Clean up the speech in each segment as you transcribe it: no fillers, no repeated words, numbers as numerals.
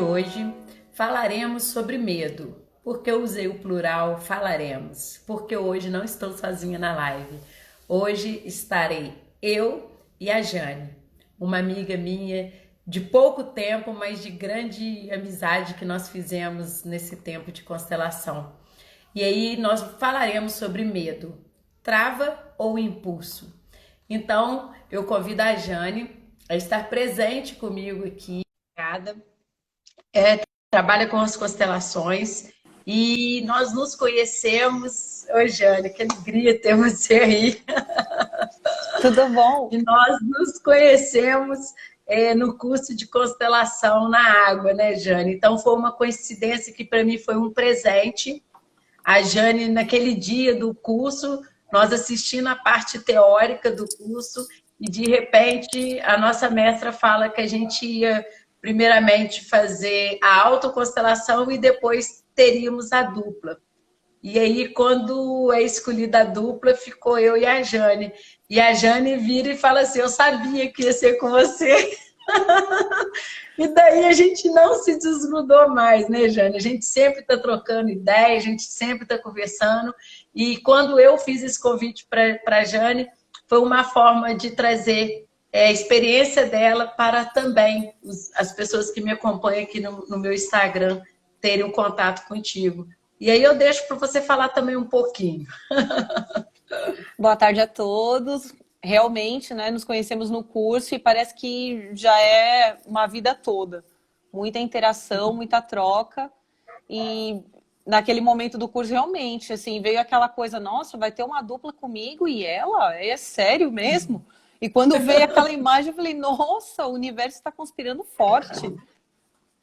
Hoje falaremos sobre medo. Por que eu usei o plural falaremos? Porque hoje não estou sozinha na live. Hoje estarei eu e a Jane, uma amiga minha de pouco tempo, mas de grande amizade que nós fizemos nesse tempo de constelação. E aí nós falaremos sobre medo, trava ou impulso. Então eu convido a Jane a estar presente comigo aqui. Trabalha com as constelações e nós nos conhecemos. Oi, Jane, que alegria ter você aí. Tudo bom? E nós nos conhecemos no curso de constelação na água, né, Jane? Então foi uma coincidência que para mim foi um presente. A Jane, naquele dia do curso, nós assistindo a parte teórica do curso, e de repente a nossa mestra fala que a gente ia primeiramente fazer a autoconstelação e depois teríamos a dupla. E aí, quando é escolhida a dupla, ficou eu e a Jane. E a Jane vira e fala assim: eu sabia que ia ser com você. E daí a gente não se desgrudou mais, né, Jane? A gente sempre está trocando ideia, a gente sempre está conversando. E quando eu fiz esse convite para a Jane, foi uma forma de trazer a experiência dela para também as pessoas que me acompanham aqui no meu Instagram terem um contato contigo. E aí eu deixo para você falar também um pouquinho. Boa tarde a todos. Realmente, né, nos conhecemos no curso e parece que já é uma vida toda. Muita interação, muita troca. E naquele momento do curso, realmente, assim, veio aquela coisa, nossa, vai ter uma dupla comigo e ela? É sério mesmo? E quando veio aquela imagem, eu falei, nossa, o universo está conspirando forte.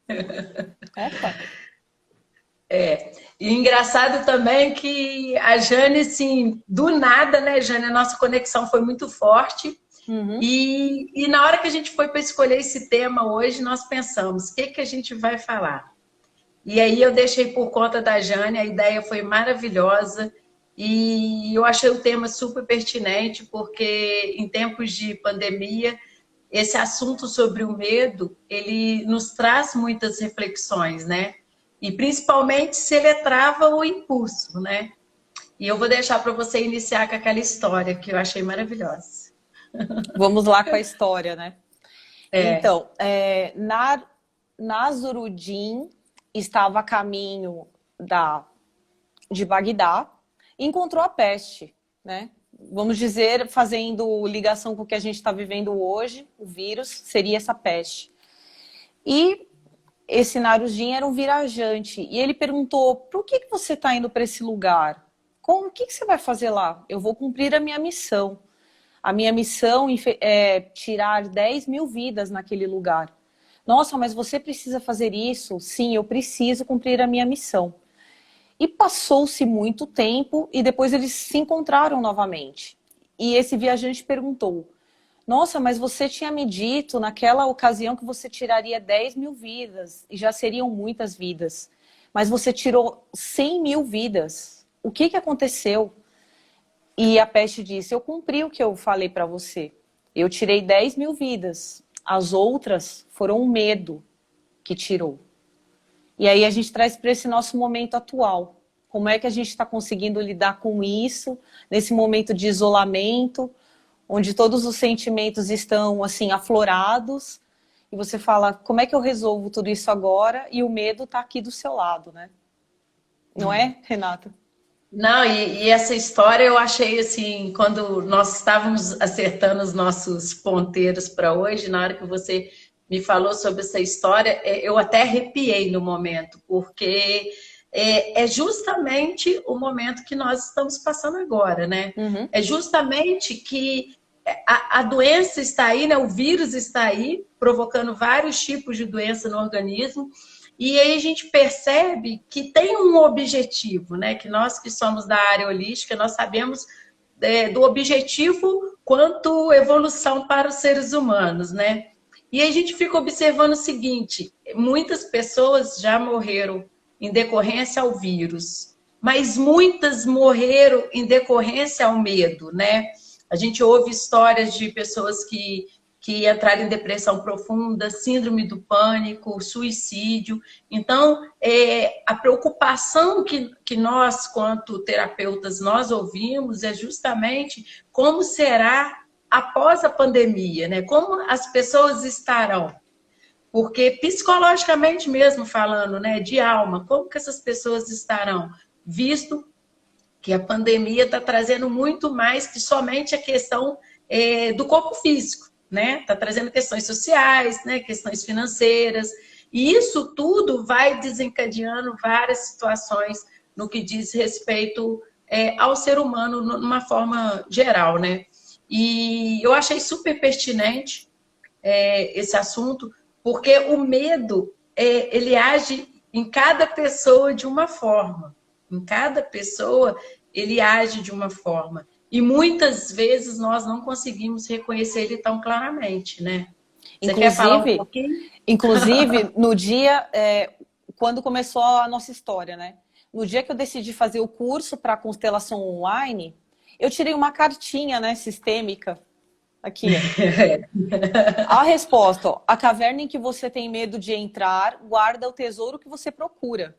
Opa! E engraçado também que a Jane, assim, do nada, né, Jane, a nossa conexão foi muito forte. Uhum. E na hora que a gente foi para escolher esse tema hoje, nós pensamos, o que, que a gente vai falar? E aí eu deixei por conta da Jane, a ideia foi maravilhosa e eu achei o tema super pertinente, porque em tempos de pandemia, esse assunto sobre o medo, ele nos traz muitas reflexões, né? E principalmente se ele trava o impulso, né? E eu vou deixar para você iniciar com aquela história que eu achei maravilhosa. Vamos lá com a história, né? É, Então, Nasruddin estava a caminho de Bagdá e encontrou a peste, né? Vamos dizer, fazendo ligação com o que a gente está vivendo hoje, o vírus seria essa peste. E esse Nasruddin era um viajante e ele perguntou: por que você está indo para esse lugar? O que você vai fazer lá? Eu vou cumprir a minha missão. A minha missão é tirar 10 mil vidas naquele lugar. Nossa, mas você precisa fazer isso? Sim, eu preciso cumprir a minha missão. E passou-se muito tempo e depois eles se encontraram novamente. E esse viajante perguntou: nossa, mas você tinha me dito naquela ocasião que você tiraria 10 mil vidas e já seriam muitas vidas. Mas você tirou 100 mil vidas. O que aconteceu? E a peste disse: eu cumpri o que eu falei para você. Eu tirei 10 mil vidas. As outras foram o medo que tirou. E aí a gente traz para esse nosso momento atual. Como é que a gente está conseguindo lidar com isso, nesse momento de isolamento, onde todos os sentimentos estão assim aflorados, e você fala, como é que eu resolvo tudo isso agora? E o medo está aqui do seu lado, né? Não é, Renata? não, e essa história eu achei assim, quando nós estávamos acertando os nossos ponteiros para hoje, na hora que você me falou sobre essa história, eu até arrepiei no momento, porque é justamente o momento que nós estamos passando agora, né? Uhum. É justamente que a doença está aí, né? O vírus está aí, provocando vários tipos de doença no organismo. E aí a gente percebe que tem um objetivo, né? Que nós que somos da área holística, nós sabemos do objetivo quanto evolução para os seres humanos, né? E a gente fica observando o seguinte: muitas pessoas já morreram em decorrência ao vírus, mas muitas morreram em decorrência ao medo, né? A gente ouve histórias de pessoas que que entraram em depressão profunda, síndrome do pânico, suicídio. Então, a preocupação que nós, quanto terapeutas, nós ouvimos é justamente como será após a pandemia, né? Como as pessoas estarão. Porque psicologicamente mesmo falando, né, de alma, como que essas pessoas estarão? Visto que a pandemia está trazendo muito mais que somente a questão do corpo físico, né? Está trazendo questões sociais, né? Questões financeiras, e isso tudo vai desencadeando várias situações no que diz respeito ao ser humano, numa forma geral, né? E eu achei super pertinente esse assunto, porque o medo, ele age em cada pessoa de uma forma. Em cada pessoa, ele age de uma forma. E muitas vezes nós não conseguimos reconhecer ele tão claramente, né? Você quer falar um pouquinho? Inclusive, no dia, quando começou a nossa história, né? No dia que eu decidi fazer o curso para constelação online, eu tirei uma cartinha, né, sistêmica. Aqui, ó. A resposta, ó, a caverna em que você tem medo de entrar guarda o tesouro que você procura.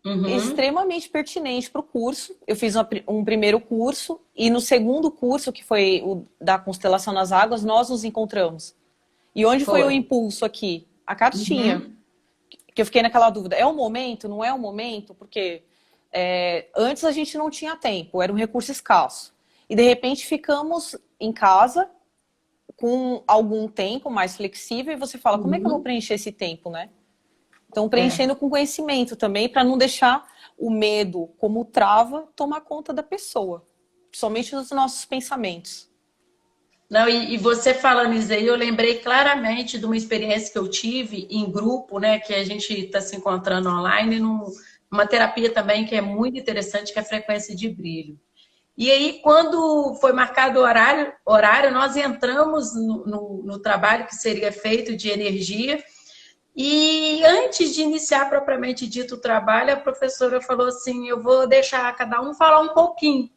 Uhum. Extremamente pertinente para o curso. Eu fiz um primeiro curso e no segundo curso, que foi o da Constelação nas Águas, nós nos encontramos. E onde foi o impulso aqui? A cartinha. Uhum. Que eu fiquei naquela dúvida. É o momento? Não é o momento? Porque antes a gente não tinha tempo, era um recurso escasso. E de repente ficamos em casa com algum tempo mais flexível e você fala, como é que eu vou preencher esse tempo, né? Então, preenchendo com conhecimento também, para não deixar o medo como trava tomar conta da pessoa, somente dos nossos pensamentos. Não, e você falando isso aí, eu lembrei claramente de uma experiência que eu tive em grupo, né? Que a gente está se encontrando online, numa terapia também que é muito interessante, que é a frequência de brilho. E aí, quando foi marcado o horário, nós entramos no trabalho que seria feito de energia. E antes de iniciar propriamente dito o trabalho, a professora falou assim, eu vou deixar cada um falar um pouquinho.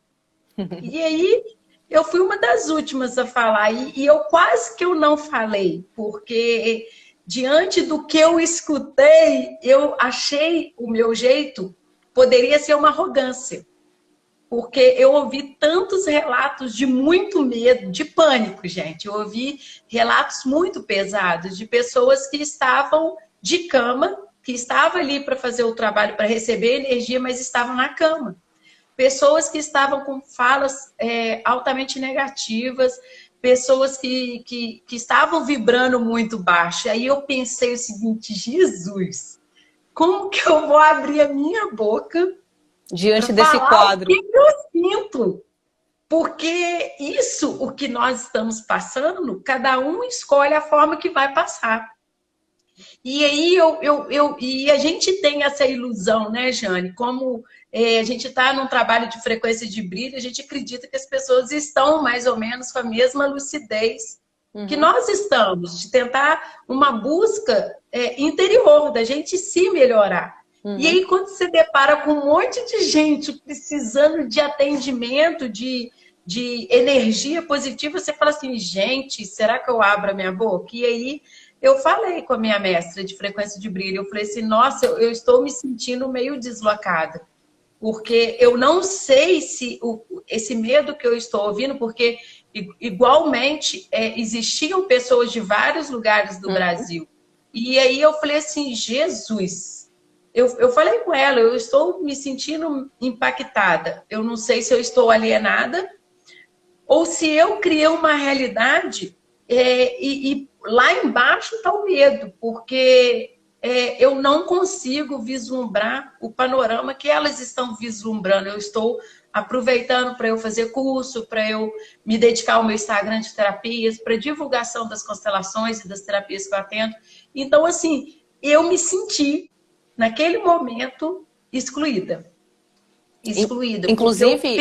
E aí, eu fui uma das últimas a falar. E eu quase que eu não falei, porque diante do que eu escutei, eu achei o meu jeito poderia ser uma arrogância. Porque eu ouvi tantos relatos de muito medo, de pânico, gente. Eu ouvi relatos muito pesados de pessoas que estavam de cama, que estavam ali para fazer o trabalho, para receber energia, mas estavam na cama. Pessoas que estavam com falas altamente negativas, pessoas que estavam vibrando muito baixo. Aí eu pensei o seguinte, Jesus, como que eu vou abrir a minha boca diante desse quadro? O que eu sinto? Porque isso, o que nós estamos passando, cada um escolhe a forma que vai passar. E aí e a gente tem essa ilusão, né, Jane? Como a gente está num trabalho de frequência de brilho, a gente acredita que as pessoas estão mais ou menos com a mesma lucidez que nós estamos, de tentar uma busca interior, da gente se melhorar. E aí, quando você depara com um monte de gente precisando de atendimento, de energia positiva, você fala assim, gente, será que eu abro a minha boca? E aí, eu falei com a minha mestra de frequência de brilho, eu falei assim, nossa, eu estou me sentindo meio deslocada, porque eu não sei se esse medo que eu estou ouvindo, porque igualmente existiam pessoas de vários lugares do Brasil. E aí eu falei assim, Jesus... Eu falei com ela, eu estou me sentindo impactada. Eu não sei se eu estou alienada ou se eu criei uma realidade e lá embaixo está o medo, porque eu não consigo vislumbrar o panorama que elas estão vislumbrando. Eu estou aproveitando para eu fazer curso, para eu me dedicar ao meu Instagram de terapias, para divulgação das constelações e das terapias que eu atendo. Então, assim, eu me senti naquele momento, excluída. Inclusive,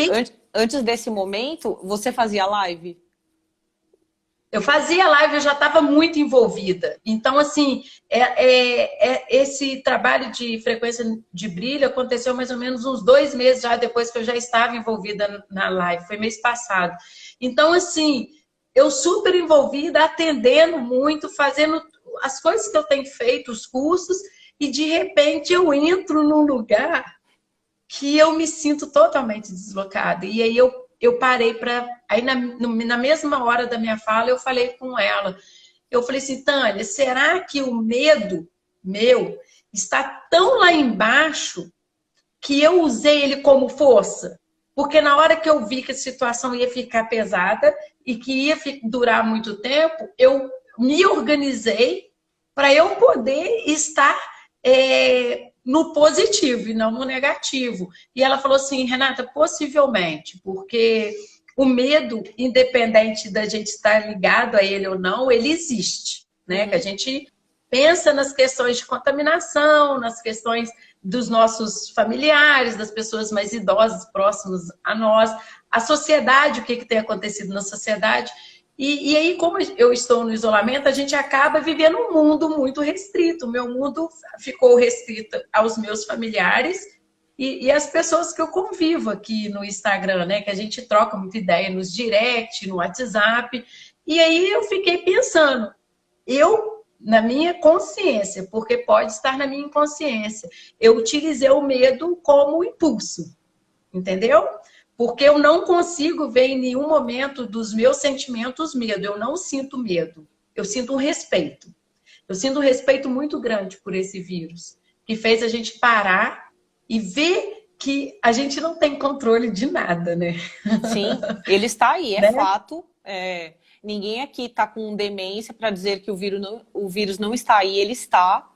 antes desse momento, você fazia live? Eu fazia live, eu já estava muito envolvida. Então, assim, esse trabalho de frequência de brilho aconteceu mais ou menos uns 2 meses já depois que eu já estava envolvida na live. Foi mês passado. Então, assim, eu super envolvida, atendendo muito, fazendo as coisas que eu tenho feito, os cursos, e de repente eu entro num lugar que eu me sinto totalmente deslocada. E aí eu parei para... Aí na mesma hora da minha fala, eu falei com ela. Eu falei assim, Tânia, será que o medo meu está tão lá embaixo que eu usei ele como força? Porque na hora que eu vi que a situação ia ficar pesada e que ia durar muito tempo, eu me organizei para eu poder estar no positivo e não no negativo. E ela falou assim, Renata, possivelmente, porque o medo, independente da gente estar ligado a ele ou não, ele existe, né? Que a gente pensa nas questões de contaminação, nas questões dos nossos familiares, das pessoas mais idosas próximas a nós, a sociedade, o que tem acontecido na sociedade. E aí, como eu estou no isolamento, a gente acaba vivendo um mundo muito restrito. O meu mundo ficou restrito aos meus familiares e as pessoas que eu convivo aqui no Instagram, né? Que a gente troca muita ideia nos direct, no WhatsApp. E aí eu fiquei pensando, na minha consciência, porque pode estar na minha inconsciência, eu utilizei o medo como impulso, entendeu? Porque eu não consigo ver em nenhum momento dos meus sentimentos medo. Eu não sinto medo. Eu sinto um respeito. Eu sinto um respeito muito grande por esse vírus, que fez a gente parar e ver que a gente não tem controle de nada, né? Sim, ele está aí, é né? fato. Ninguém aqui está com demência para dizer que o vírus não está aí, ele está.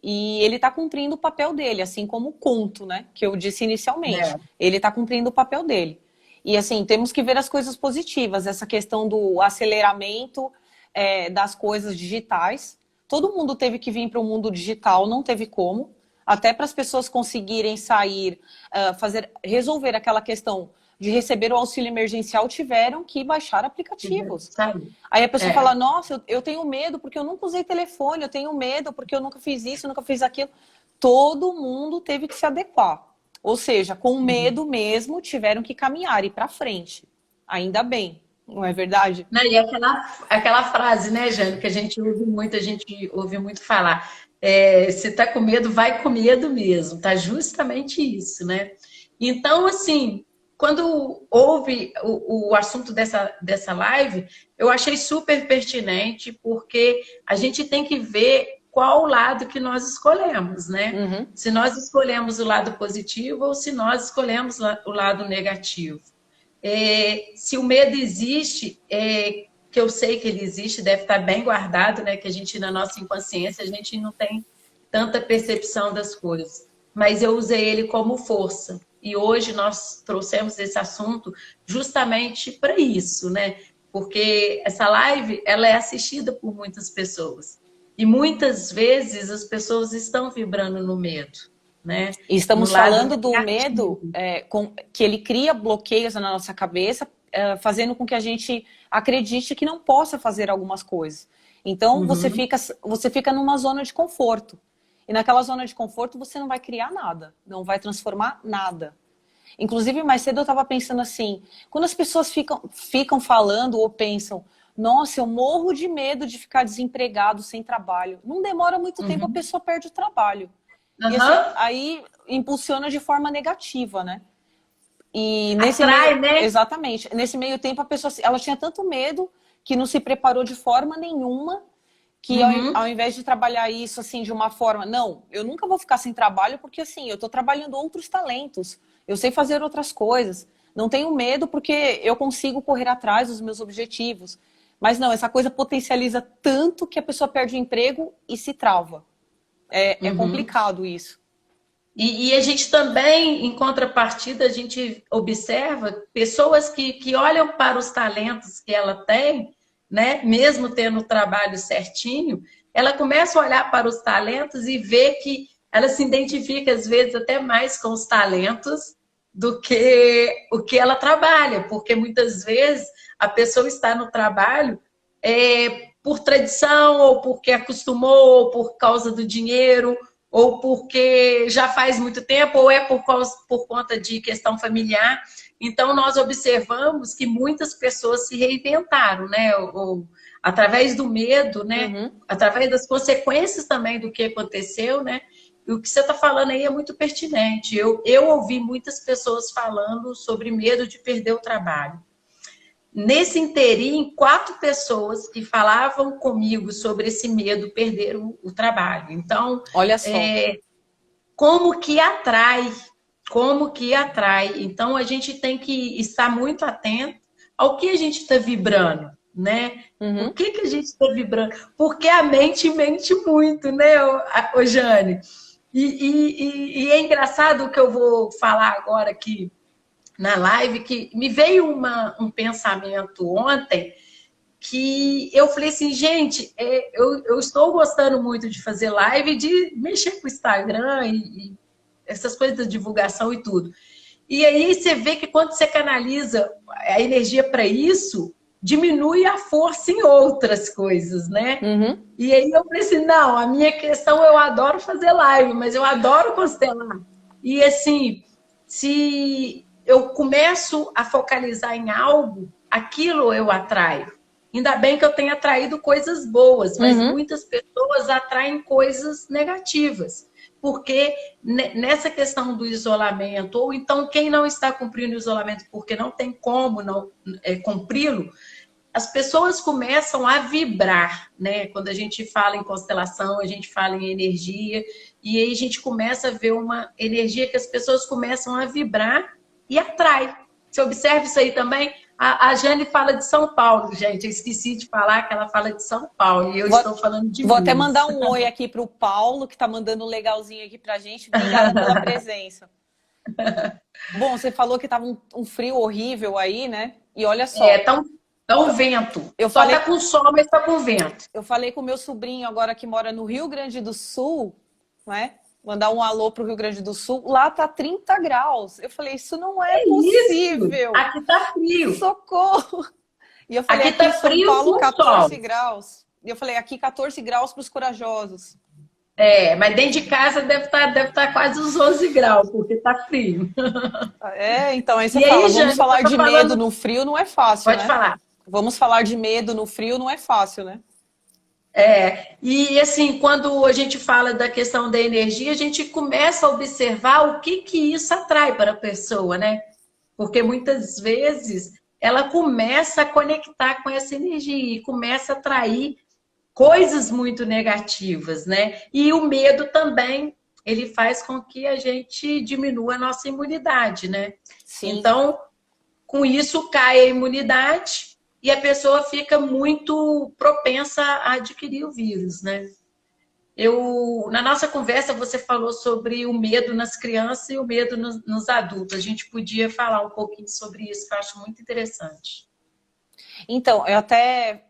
E ele está cumprindo o papel dele, assim como o conto, né? Que eu disse inicialmente. Ele está cumprindo o papel dele. E assim, temos que ver as coisas positivas, essa questão do aceleramento das coisas digitais. Todo mundo teve que vir para o mundo digital, não teve como. Até para as pessoas conseguirem sair, resolver aquela questão de receber o auxílio emergencial, tiveram que baixar aplicativos. Aí a pessoa fala, nossa, eu tenho medo porque eu nunca usei telefone, eu tenho medo porque eu nunca fiz isso, eu nunca fiz aquilo. Todo mundo teve que se adequar. Ou seja, com medo mesmo, tiveram que caminhar e ir para frente. Ainda bem, não é verdade? Não, e aquela frase, né, Jane, que a gente ouve muito falar. Se tá com medo, vai com medo mesmo. Tá justamente isso, né? Então, assim, quando houve o assunto dessa live, eu achei super pertinente, porque a gente tem que ver qual o lado que nós escolhemos, né? Se nós escolhemos o lado positivo ou se nós escolhemos o lado negativo. Se o medo existe, que eu sei que ele existe, deve estar bem guardado, né? Que a gente, na nossa inconsciência, a gente não tem tanta percepção das coisas. Mas eu usei ele como força. E hoje nós trouxemos esse assunto justamente para isso, né? Porque essa live, ela é assistida por muitas pessoas. E muitas vezes as pessoas estão vibrando no medo. Né? Estamos falando do medo que ele cria bloqueios na nossa cabeça, fazendo com que a gente acredite que não possa fazer algumas coisas. Então, você fica numa zona de conforto. E naquela zona de conforto você não vai criar nada, não vai transformar nada. Inclusive, mais cedo eu estava pensando assim, quando as pessoas ficam falando ou pensam, nossa, eu morro de medo de ficar desempregado, sem trabalho. Não demora muito tempo, a pessoa perde o trabalho. E assim, aí impulsiona de forma negativa, né? E nesse né? Exatamente. Nesse meio tempo, a pessoa ela tinha tanto medo que não se preparou de forma nenhuma, que ao invés de trabalhar isso assim de uma forma, não, eu nunca vou ficar sem trabalho porque assim, eu estou trabalhando outros talentos, eu sei fazer outras coisas, não tenho medo porque eu consigo correr atrás dos meus objetivos. Mas não, essa coisa potencializa tanto que a pessoa perde o emprego e se trava. É complicado isso. E a gente também, em contrapartida, a gente observa pessoas que olham para os talentos que ela tem, né? Mesmo tendo o trabalho certinho, ela começa a olhar para os talentos e vê que ela se identifica, às vezes, até mais com os talentos do que o que ela trabalha, porque muitas vezes a pessoa está no trabalho por tradição, ou porque acostumou, ou por causa do dinheiro, ou porque já faz muito tempo, ou por conta de questão familiar. Então, nós observamos que muitas pessoas se reinventaram, né? Ou, através do medo, né? Através das consequências também do que aconteceu, né? E o que você está falando aí é muito pertinente. Eu ouvi muitas pessoas falando sobre medo de perder o trabalho. Nesse inteirinho, 4 pessoas que falavam comigo sobre esse medo perderam o trabalho. Então, olha só. Como que atrai? Como que atrai? Então, a gente tem que estar muito atento ao que a gente está vibrando, né? O que a gente está vibrando? Porque a mente mente muito, né, ô Jane? E é engraçado o que eu vou falar agora aqui na live, que me veio um pensamento ontem, que eu falei assim, gente, eu estou gostando muito de fazer live, de mexer com o Instagram e essas coisas da divulgação e tudo. E aí você vê que quando você canaliza a energia para isso, diminui a força em outras coisas, né? E aí eu falei assim, não, a minha questão, eu adoro fazer live, mas eu adoro constelar. E assim, se eu começo a focalizar em algo, aquilo eu atraio. Ainda bem que eu tenho atraído coisas boas, mas muitas pessoas atraem coisas negativas. Porque nessa questão do isolamento, ou então quem não está cumprindo o isolamento porque não tem como não cumpri-lo, as pessoas começam a vibrar, né? Quando a gente fala em constelação, a gente fala em energia, e aí a gente começa a ver uma energia que as pessoas começam a vibrar e atrai. Você observa isso aí também? A Jane fala de São Paulo, gente. Eu esqueci de falar que ela fala de São Paulo. E eu estou falando de Vou Minas. até mandar um oi aqui para o Paulo, que está mandando um legalzinho aqui para a gente. Obrigada pela presença. Bom, você falou que estava um frio horrível aí, né? E olha só. Tá um vento. Eu só falei, tá com sol, mas tá com vento. Eu falei com o meu sobrinho agora que mora no Rio Grande do Sul, né? Mandar um alô pro Rio Grande do Sul. Lá tá 30 graus. Eu falei, isso não é possível. Isso? Aqui tá frio. Socorro. E eu falei, aqui tá em São Paulo, 14 graus. E eu falei, aqui 14 graus pros corajosos. Mas dentro de casa deve tá quase uns 11 graus, porque tá frio. Então aí você fala, vamos falar de medo no frio, não é fácil, Pode falar. Vamos falar de medo no frio, não é fácil, né? E assim, quando a gente fala da questão da energia, a gente começa a observar o que isso atrai para a pessoa, né? Porque muitas vezes ela começa a conectar com essa energia e começa a atrair coisas muito negativas, né? E o medo também, ele faz com que a gente diminua a nossa imunidade, né? Sim. Então, com isso cai a imunidade e a pessoa fica muito propensa a adquirir o vírus, né? Na nossa conversa, você falou sobre o medo nas crianças e o medo nos adultos. A gente podia falar um pouquinho sobre isso, que eu acho muito interessante. Então,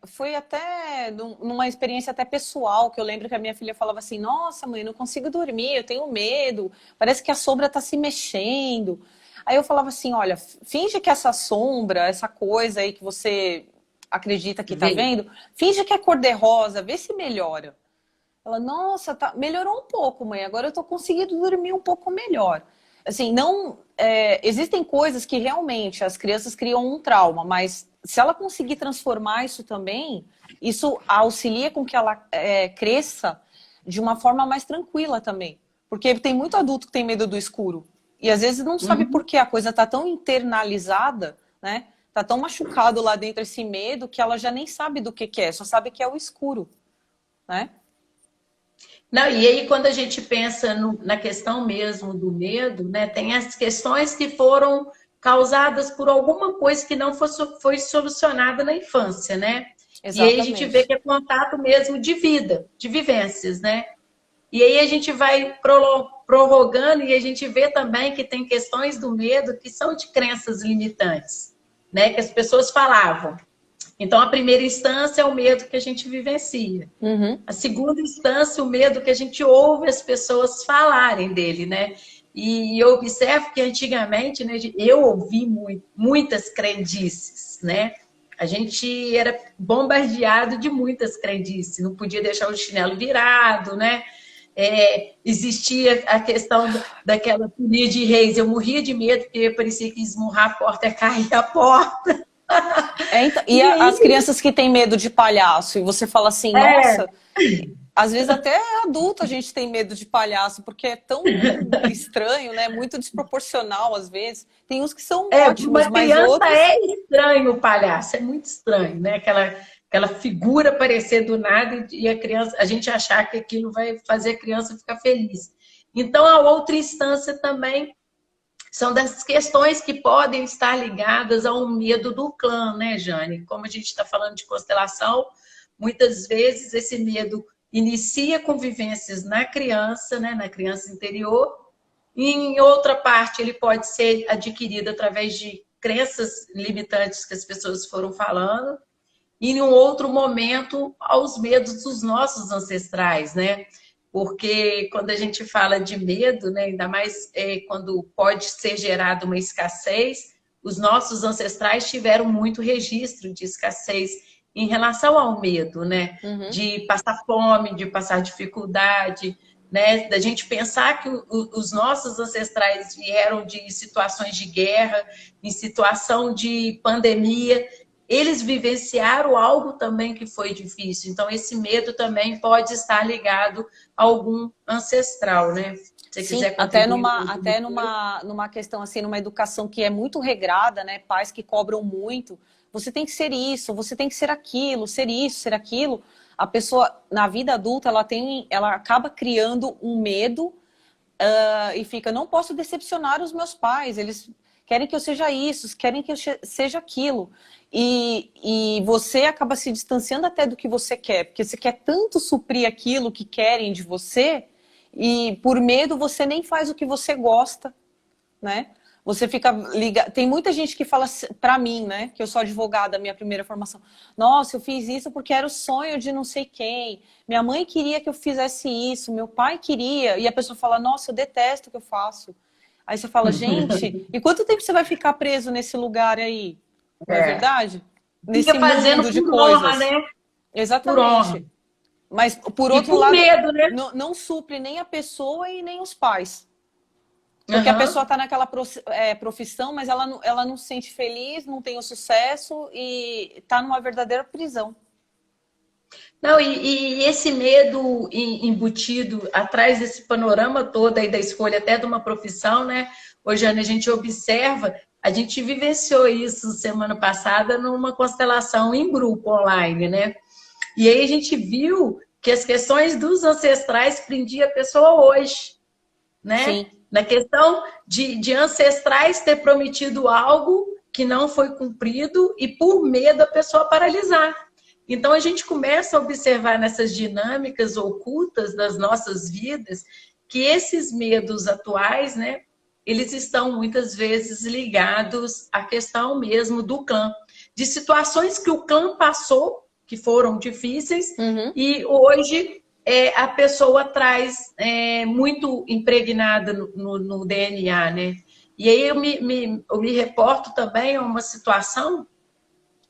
foi até numa experiência até pessoal, que eu lembro que a minha filha falava assim, nossa mãe, não consigo dormir, eu tenho medo, parece que a sombra está se mexendo. Aí eu falava assim, olha, finge que essa sombra, essa coisa aí que você acredita que tá vendo, finge que é cor-de-rosa, vê se melhora. Ela, nossa, melhorou um pouco, mãe, agora eu tô conseguindo dormir um pouco melhor. Assim, existem coisas que realmente as crianças criam um trauma, mas se ela conseguir transformar isso também, isso auxilia com que ela cresça de uma forma mais tranquila também. Porque tem muito adulto que tem medo do escuro. E às vezes não sabe por que a coisa tá tão internalizada, né? Tá tão machucado lá dentro esse medo que ela já nem sabe do que é, só sabe que é o escuro, né? Não, e aí quando a gente pensa na questão mesmo do medo, né? Tem as questões que foram causadas por alguma coisa que não foi solucionada na infância, né? Exatamente. E aí a gente vê que é contato mesmo de vida, de vivências, né? E aí a gente vai prorrogando e a gente vê também que tem questões do medo que são de crenças limitantes, né? Que as pessoas falavam. Então, a primeira instância é o medo que a gente vivencia. A segunda instância, o medo que a gente ouve as pessoas falarem dele, né? E eu observo que antigamente, né, eu ouvi muitas crendices, né? A gente era bombardeado de muitas crendices. Não podia deixar o chinelo virado, né? existia a questão daquela folia de reis. Eu morria de medo, porque parecia que esmurrar a porta e cair a porta. Então, E aí, as crianças que têm medo de palhaço, e você fala assim, é, nossa, às vezes até adulto a gente tem medo de palhaço, porque é tão estranho, né? Muito desproporcional às vezes. Tem uns que são para ótimos, uma mas criança outros... é estranho o palhaço, é muito estranho, né? Aquela figura aparecer do nada e a gente achar que aquilo vai fazer a criança ficar feliz. Então, a outra instância também são das questões que podem estar ligadas ao medo do clã, né, Jane? Como a gente está falando de constelação, muitas vezes esse medo inicia com vivências na criança, né, na criança interior, e em outra parte ele pode ser adquirido através de crenças limitantes que as pessoas foram falando, e em um outro momento aos medos dos nossos ancestrais, né? Porque quando a gente fala de medo, né, ainda mais quando pode ser gerada uma escassez, os nossos ancestrais tiveram muito registro de escassez em relação ao medo, né? Uhum. De passar fome, de passar dificuldade, né? Da gente pensar que os nossos ancestrais vieram de situações de guerra, em situação de pandemia, eles vivenciaram algo também que foi difícil. Então, esse medo também pode estar ligado a algum ancestral, né? Se você Sim, quiser até contribuir. numa questão assim, numa educação que é muito regrada, né? Pais que cobram muito. Você tem que ser isso, você tem que ser aquilo, ser isso, ser aquilo. A pessoa, na vida adulta, ela acaba criando um medo e fica, não posso decepcionar os meus pais, eles querem que eu seja isso, querem que eu seja aquilo. E você acaba se distanciando até do que você quer, porque você quer tanto suprir aquilo que querem de você, e por medo você nem faz o que você gosta, né? Você fica ligado. Tem muita gente que fala pra mim, né? Que eu sou advogada, minha primeira formação. Nossa, eu fiz isso porque era o sonho de não sei quem. Minha mãe queria que eu fizesse isso, meu pai queria. E a pessoa fala, nossa, eu detesto o que eu faço. Aí você fala, gente, e quanto tempo você vai ficar preso nesse lugar aí? Não é É. verdade? Fica Nesse fazendo mundo de por honra, coisas. né? Por honra. Exatamente. Mas, por E outro por lado, medo, né? não supre nem a pessoa e nem os pais. Porque a Uhum. pessoa está naquela profissão, mas ela não se sente feliz, não tem o sucesso e está numa verdadeira prisão. Não, e esse medo embutido atrás desse panorama todo aí da escolha até de uma profissão, né? Hoje, Ana, a gente observa, a gente vivenciou isso semana passada numa constelação em grupo online, né? E aí a gente viu que as questões dos ancestrais prendiam a pessoa hoje, né? Sim, Na questão de ancestrais ter prometido algo que não foi cumprido e por medo a pessoa paralisar. Então a gente começa a observar nessas dinâmicas ocultas das nossas vidas que esses medos atuais, né, eles estão muitas vezes ligados à questão mesmo do clã, de situações que o clã passou, que foram difíceis, uhum. e hoje a pessoa traz muito impregnada no DNA, né? E aí eu me reporto também a uma situação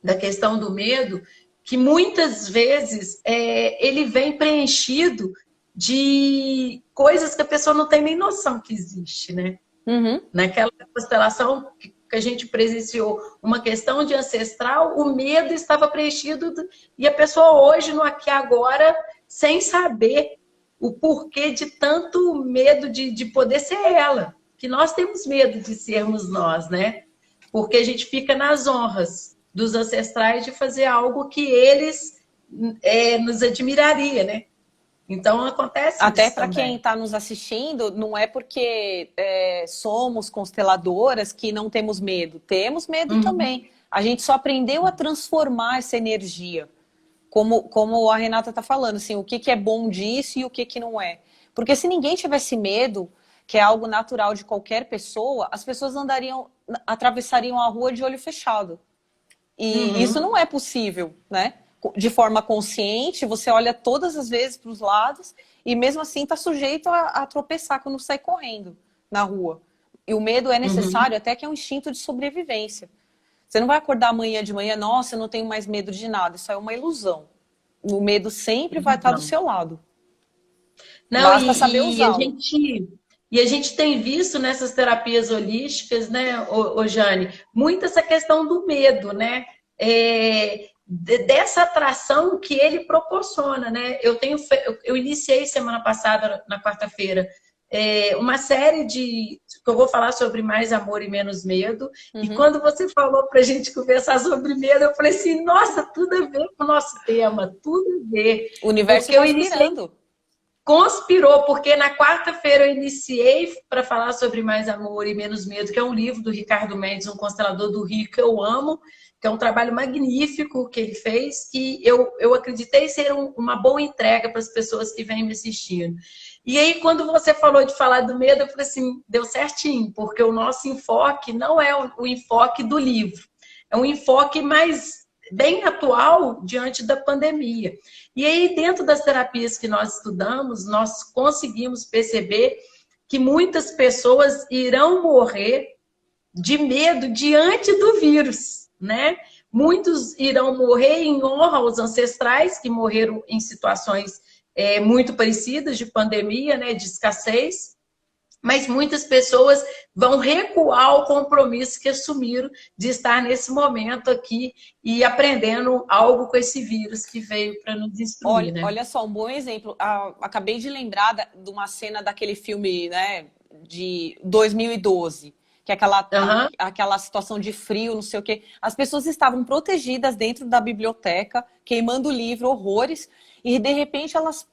da questão do medo, que muitas vezes ele vem preenchido de coisas que a pessoa não tem nem noção que existe, né? Uhum. Naquela constelação que a gente presenciou, uma questão de ancestral, o medo estava preenchido e a pessoa hoje, no aqui e agora, sem saber o porquê de tanto medo de poder ser ela. Que nós temos medo de sermos nós, né? Porque a gente fica nas honras dos ancestrais de fazer algo que eles nos admiraria, né? Então acontece Até isso para quem também. está nos assistindo, não é porque somos consteladoras que não temos medo. Temos medo Uhum, também. A gente só aprendeu a transformar essa energia. Como a Renata está falando, assim, o que é bom disso e o que não é. Porque se ninguém tivesse medo, que é algo natural de qualquer pessoa, as pessoas atravessariam a rua de olho fechado. E isso uhum, não é possível, né? De forma consciente, você olha todas as vezes para os lados e mesmo assim está sujeito a tropeçar quando sai correndo na rua. E o medo é uhum. necessário, até que é um instinto de sobrevivência. Você não vai acordar amanhã de manhã, nossa, eu não tenho mais medo de nada. Isso é uma ilusão. O medo sempre vai estar do Então, seu lado. Não, Basta saber usá-lo. e a gente tem visto nessas terapias holísticas, né, Jane, muito essa questão do medo, né? Dessa atração que ele proporciona, né? Eu iniciei semana passada, na quarta-feira, uma série que eu vou falar sobre mais amor e menos medo. E Uhum. quando você falou para a gente conversar sobre medo, eu falei assim, nossa, tudo a ver com o nosso tema, tudo a ver. O universo Porque eu iniciei conspirando. conspirou, porque na quarta-feira eu iniciei para falar sobre Mais Amor e Menos Medo, que é um livro do Ricardo Mendes, um constelador do Rio que eu amo, que é um trabalho magnífico que ele fez, que eu acreditei ser uma boa entrega para as pessoas que vêm me assistindo. E aí, quando você falou de falar do medo, eu falei assim, deu certinho, porque o nosso enfoque não é o enfoque do livro, é um enfoque mais bem atual diante da pandemia. E aí, dentro das terapias que nós estudamos, nós conseguimos perceber que muitas pessoas irão morrer de medo diante do vírus, né? Muitos irão morrer em honra aos ancestrais que morreram em situações muito parecidas de pandemia, né? De escassez. Mas muitas pessoas vão recuar o compromisso que assumiram de estar nesse momento aqui e aprendendo algo com esse vírus que veio para nos destruir, né? Olha só, um bom exemplo. Acabei de lembrar de uma cena daquele filme, né, de 2012, que é Uhum. aquela situação de frio, não sei o quê. As pessoas estavam protegidas dentro da biblioteca, queimando o livro, horrores, e de repente elas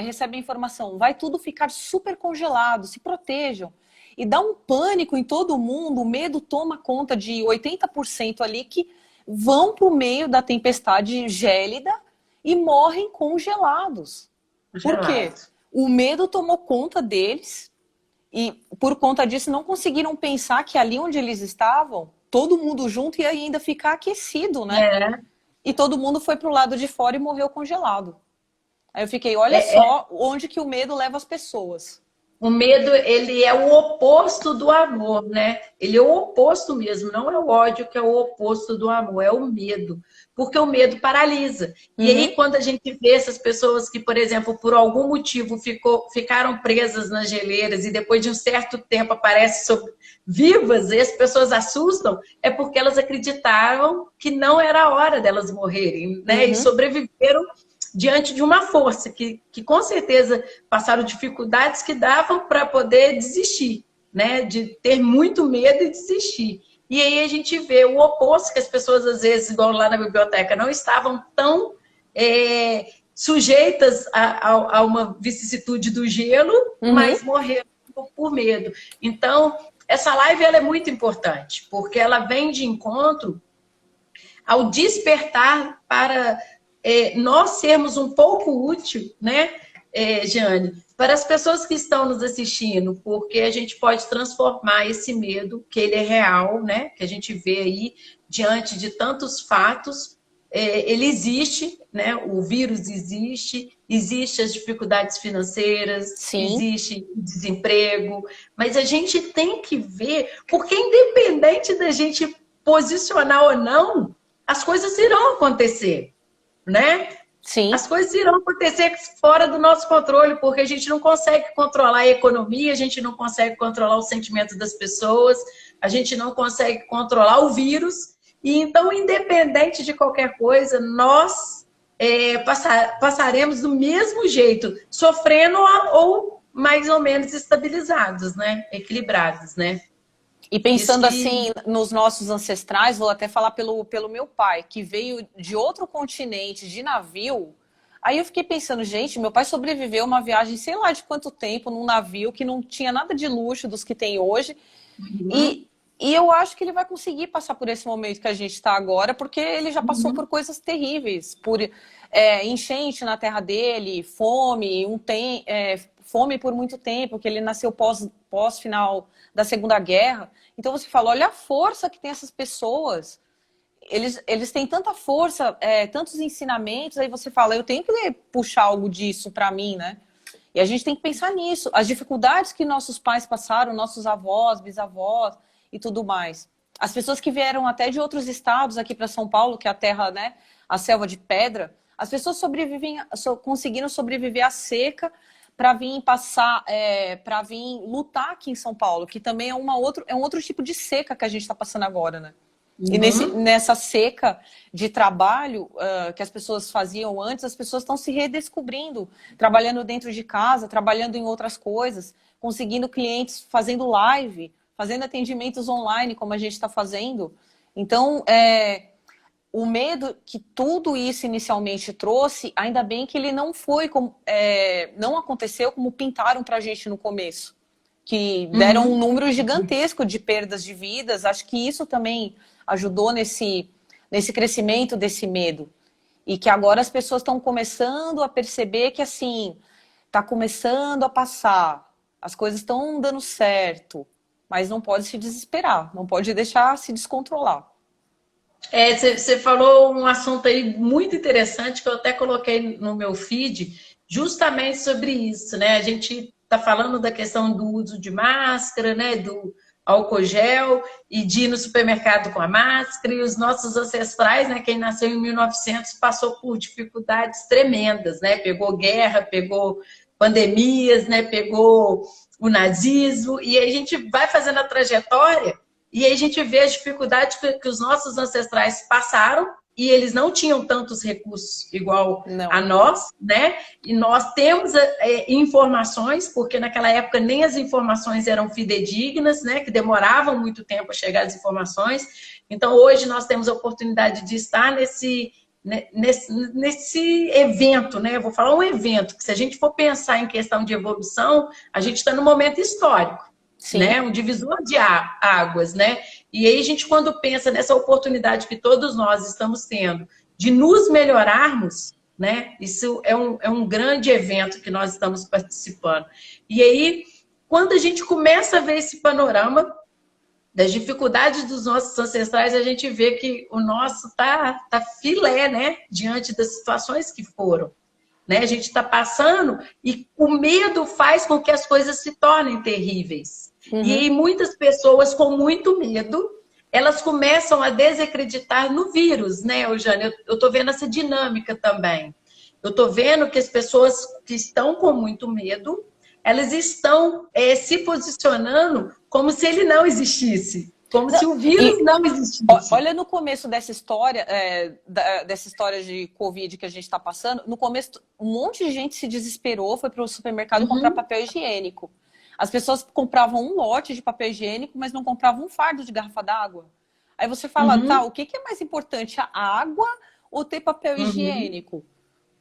recebem a informação, vai tudo ficar super congelado, se protejam. E dá um pânico em todo mundo, o medo toma conta de 80% ali que vão para o meio da tempestade gélida e morrem congelados. Por quê? Gelado. O medo tomou conta deles e, por conta disso, não conseguiram pensar que ali onde eles estavam, todo mundo junto ia ainda ficar aquecido, né? É, E todo mundo foi para o lado de fora e morreu congelado. Aí eu fiquei, olha é, só onde que o medo leva as pessoas. O medo, ele é o oposto do amor, né? Ele é o oposto mesmo, não é o ódio que é o oposto do amor, é o medo. Porque o medo paralisa. E aí, Uhum. quando a gente vê essas pessoas que, por exemplo, por algum motivo ficaram presas nas geleiras e depois de um certo tempo aparecem vivas, e as pessoas assustam, é porque elas acreditaram que não era a hora delas morrerem, né? E Uhum. sobreviveram diante de uma força que com certeza passaram dificuldades que davam para poder desistir, né? De ter muito medo e desistir. E aí a gente vê o oposto, que as pessoas, às vezes, igual lá na biblioteca, não estavam tão sujeitas a uma vicissitude do gelo, Uhum. mas morreram por medo. Então, essa live ela é muito importante, porque ela vem de encontro ao despertar para nós sermos um pouco útil, né, Jane, para as pessoas que estão nos assistindo, porque a gente pode transformar esse medo, que ele é real, né, que a gente vê aí diante de tantos fatos, ele existe, né, o vírus existe as dificuldades financeiras, Sim. existe o desemprego, mas a gente tem que ver, porque independente da gente posicionar ou não, as coisas irão acontecer, né? Sim. As coisas irão acontecer fora do nosso controle, porque a gente não consegue controlar a economia, a gente não consegue controlar o sentimento das pessoas, a gente não consegue controlar o vírus. E então, independente de qualquer coisa, nós passaremos do mesmo jeito, sofrendo ou mais ou menos estabilizados, né? Equilibrados, né? E Isso pensando que assim nos nossos ancestrais, vou até falar pelo meu pai, que veio de outro continente de navio. Aí eu fiquei pensando, gente, meu pai sobreviveu uma viagem, sei lá de quanto tempo, num navio que não tinha nada de luxo dos que tem hoje. uhum, E eu acho que ele vai conseguir passar por esse momento que a gente está agora, porque ele já passou por uhum, coisas terríveis, por enchente na terra dele, fome, fome por muito tempo, que ele nasceu pós final da Segunda Guerra. Então você fala, olha a força que tem essas pessoas. Eles têm tanta força, tantos ensinamentos, aí você fala, eu tenho que puxar algo disso para mim, né? E a gente tem que pensar nisso. As dificuldades que nossos pais passaram, nossos avós, bisavós e tudo mais. As pessoas que vieram até de outros estados aqui para São Paulo, que é a terra, né, a selva de pedra, as pessoas conseguiram sobreviver à seca para vir passar, para vir lutar aqui em São Paulo, que também é um outro tipo de seca que a gente está passando agora, né? E nessa seca de trabalho que as pessoas faziam antes, as pessoas estão se redescobrindo, trabalhando dentro de casa, trabalhando em outras coisas, conseguindo clientes, fazendo live, fazendo atendimentos online, como a gente está fazendo. Então, o medo que tudo isso inicialmente trouxe, ainda bem que ele não foi como, não aconteceu como pintaram para a gente no começo, que deram um número gigantesco de perdas de vidas. Acho que isso também ajudou nesse crescimento desse medo. E que agora as pessoas estão começando a perceber que, assim, está começando a passar, as coisas estão dando certo, mas não pode se desesperar, não pode deixar se descontrolar. Você falou um assunto aí muito interessante que eu até coloquei no meu feed, justamente sobre isso, né? A gente está falando da questão do uso de máscara, né? Do álcool gel e de ir no supermercado com a máscara. E os nossos ancestrais, né? Quem nasceu em 1900 passou por dificuldades tremendas, né? Pegou guerra, pegou pandemias, né? Pegou o nazismo. E aí a gente vai fazendo a trajetória e aí a gente vê as dificuldades que os nossos ancestrais passaram e eles não tinham tantos recursos igual a nós, né? E nós temos informações, porque naquela época nem as informações eram fidedignas, né? Que demoravam muito tempo a chegar as informações. Então, hoje nós temos a oportunidade de estar nesse evento, né? Eu vou falar um evento, que se a gente for pensar em questão de evolução, a gente está no momento histórico. Sim. Né? Um divisor de águas, né? E aí a gente, quando pensa nessa oportunidade que todos nós estamos tendo de nos melhorarmos, né? Isso é um grande evento que nós estamos participando. E aí, quando a gente começa a ver esse panorama das dificuldades dos nossos ancestrais, a gente vê que o nosso tá filé, né? Diante das situações que foram. Né? A gente está passando e o medo faz com que as coisas se tornem terríveis. E aí muitas pessoas com muito medo, elas começam a desacreditar no vírus, né, Eugênia? Eu estou vendo essa dinâmica também. Eu estou vendo que as pessoas que estão com muito medo, elas estão se posicionando como se ele não existisse. Como se o vírus não existisse. Olha, no começo dessa história de Covid que a gente está passando, no começo um monte de gente se desesperou, foi para o supermercado comprar papel higiênico. As pessoas compravam um lote de papel higiênico, mas não compravam um fardo de garrafa d'água. Aí você fala, tá, o que é mais importante, a água ou ter papel higiênico?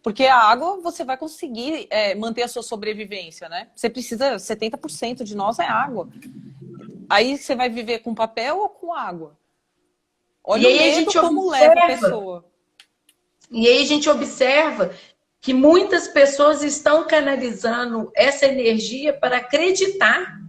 Porque a água você vai conseguir manter a sua sobrevivência, né? Você precisa, 70% de nós é água. Aí você vai viver com papel ou com água? Olha o medo como leva a pessoa. E aí a gente observa que muitas pessoas estão canalizando essa energia para acreditar,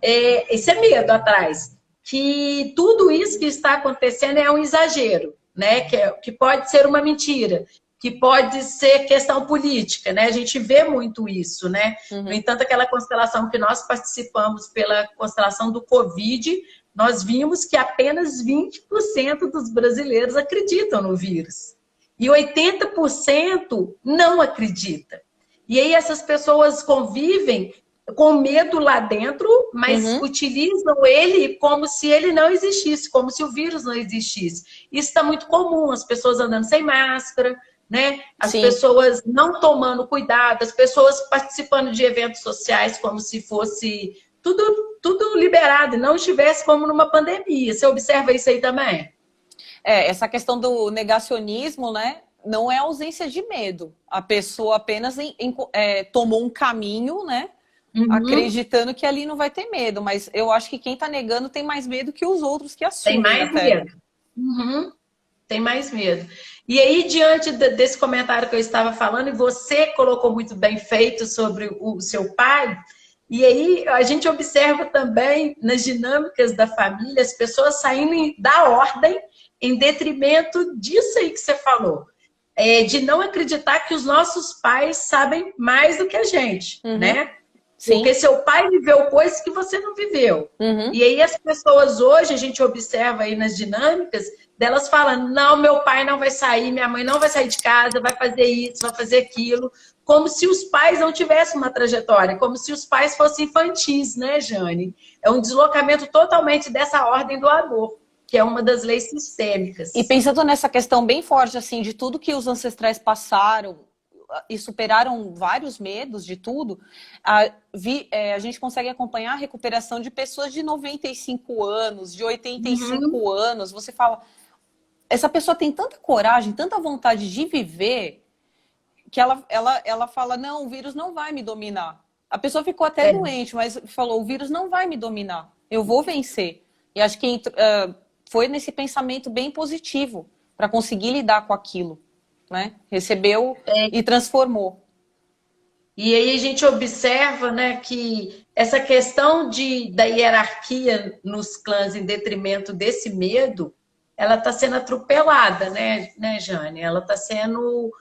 esse medo atrás, que tudo isso que está acontecendo é um exagero, né? Que pode ser uma mentira, que pode ser questão política, né? A gente vê muito isso, né? No entanto, aquela constelação que nós participamos pela constelação do Covid, nós vimos que apenas 20% dos brasileiros acreditam no vírus. E 80% não acredita. E aí essas pessoas convivem com medo lá dentro, mas utilizam ele como se ele não existisse, como se o vírus não existisse. Isso está muito comum, as pessoas andando sem máscara, né? As pessoas não tomando cuidado, as pessoas participando de eventos sociais como se fosse tudo liberado e não estivesse como numa pandemia. Você observa isso aí também? Essa questão do negacionismo, né? Não é ausência de medo. A pessoa apenas tomou um caminho, né? Acreditando que ali não vai ter medo. Mas eu acho que quem está negando tem mais medo que os outros que assumem. Tem mais medo. Tem mais medo. E aí, diante desse comentário que eu estava falando, e você colocou muito bem feito sobre o seu pai, e aí a gente observa também nas dinâmicas da família, as pessoas saindo da ordem em detrimento disso aí que você falou. De não acreditar que os nossos pais sabem mais do que a gente, né? Sim. Porque seu pai viveu coisas que você não viveu. Uhum. E aí as pessoas hoje, a gente observa aí nas dinâmicas, delas falando, não, meu pai não vai sair, minha mãe não vai sair de casa, vai fazer isso, vai fazer aquilo. Como se os pais não tivessem uma trajetória, como se os pais fossem infantis, né, Jane? É um deslocamento totalmente dessa ordem do amor, que é uma das leis sistêmicas. E pensando nessa questão bem forte, assim, de tudo que os ancestrais passaram e superaram vários medos de tudo, a gente consegue acompanhar a recuperação de pessoas de 95 anos, de 85 anos. Você fala, essa pessoa tem tanta coragem, tanta vontade de viver, que ela fala, não, o vírus não vai me dominar. A pessoa ficou até doente, mas falou, o vírus não vai me dominar, eu vou vencer. E acho que foi nesse pensamento bem positivo para conseguir lidar com aquilo, né? Recebeu e transformou. E aí a gente observa, né, que essa questão da hierarquia nos clãs em detrimento desse medo, ela está sendo atropelada, né, Jane? Ela está sendo...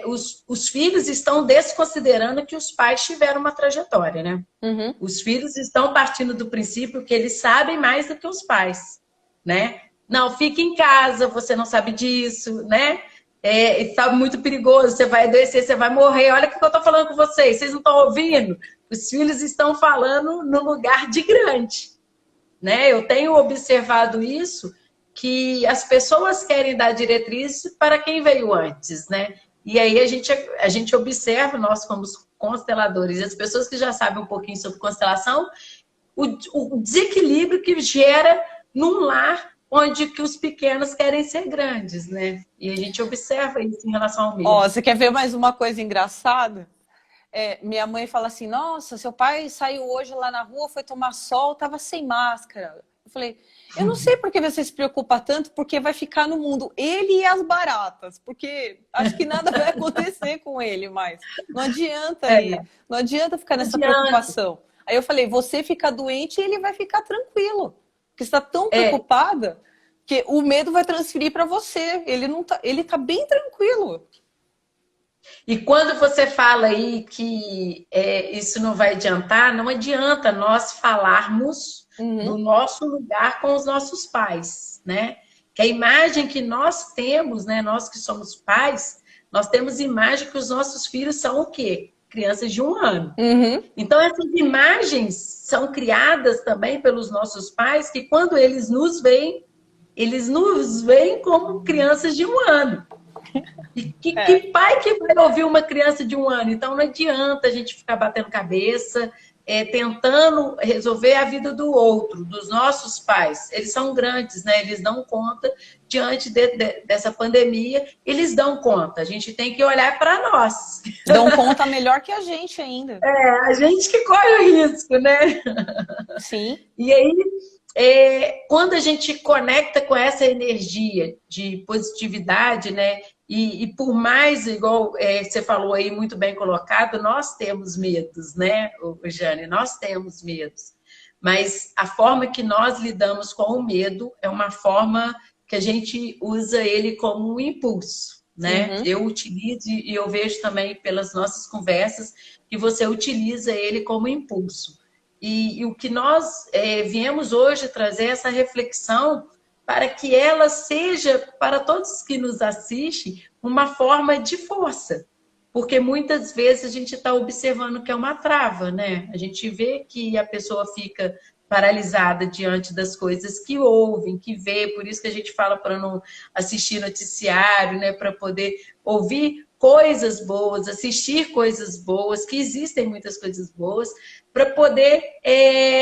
os filhos estão desconsiderando que os pais tiveram uma trajetória, né? Uhum. Os filhos estão partindo do princípio que eles sabem mais do que os pais, né? Não, fique em casa, você não sabe disso, né? Está muito perigoso, você vai adoecer, você vai morrer. Olha o que eu estou falando com vocês não estão ouvindo? Os filhos estão falando no lugar de grande, né? Eu tenho observado isso, que as pessoas querem dar diretriz para quem veio antes, né? E aí a gente observa, nós como consteladores, e as pessoas que já sabem um pouquinho sobre constelação, o desequilíbrio que gera num lar onde que os pequenos querem ser grandes, né? E a gente observa isso em relação ao medo. Ó, você quer ver mais uma coisa engraçada? Minha mãe fala assim, nossa, seu pai saiu hoje lá na rua, foi tomar sol, tava sem máscara. Eu falei, eu não sei por que você se preocupa tanto, porque vai ficar no mundo ele e as baratas, porque acho que nada vai acontecer com ele mais. Não adianta não adianta ficar nessa preocupação. Aí eu falei, você fica doente e ele vai ficar tranquilo. Porque você está tão preocupada que o medo vai transferir para você. Ele tá bem tranquilo. E quando você fala aí que isso não vai adiantar, não adianta nós falarmos do nosso lugar com os nossos pais, né? Que a imagem que nós temos, né? Nós que somos pais, nós temos imagem que os nossos filhos são o quê? Crianças de 1 ano. Então, essas imagens são criadas também pelos nossos pais, que quando eles nos veem como crianças de 1 ano. E que pai que vai ouvir uma criança de 1 ano? Então, não adianta a gente ficar batendo cabeça, tentando resolver a vida do outro, dos nossos pais. Eles são grandes, né? Eles dão conta diante dessa pandemia, eles dão conta. A gente tem que olhar para nós. Dão conta melhor que a gente ainda. A gente que corre o risco, né? Sim. E aí, quando a gente conecta com essa energia de positividade, né? E por mais, igual você falou aí, muito bem colocado, nós temos medos, né, Jane? Nós temos medos. Mas a forma que nós lidamos com o medo é uma forma que a gente usa ele como um impulso, né? Eu utilizo e eu vejo também pelas nossas conversas que você utiliza ele como impulso. E o que nós viemos hoje trazer essa reflexão para que ela seja, para todos que nos assistem, uma forma de força. Porque muitas vezes a gente está observando que é uma trava, né? A gente vê que a pessoa fica paralisada diante das coisas que ouvem, que vê. Por isso que a gente fala para não assistir noticiário, né? Para poder ouvir coisas boas, assistir coisas boas, que existem muitas coisas boas, para poder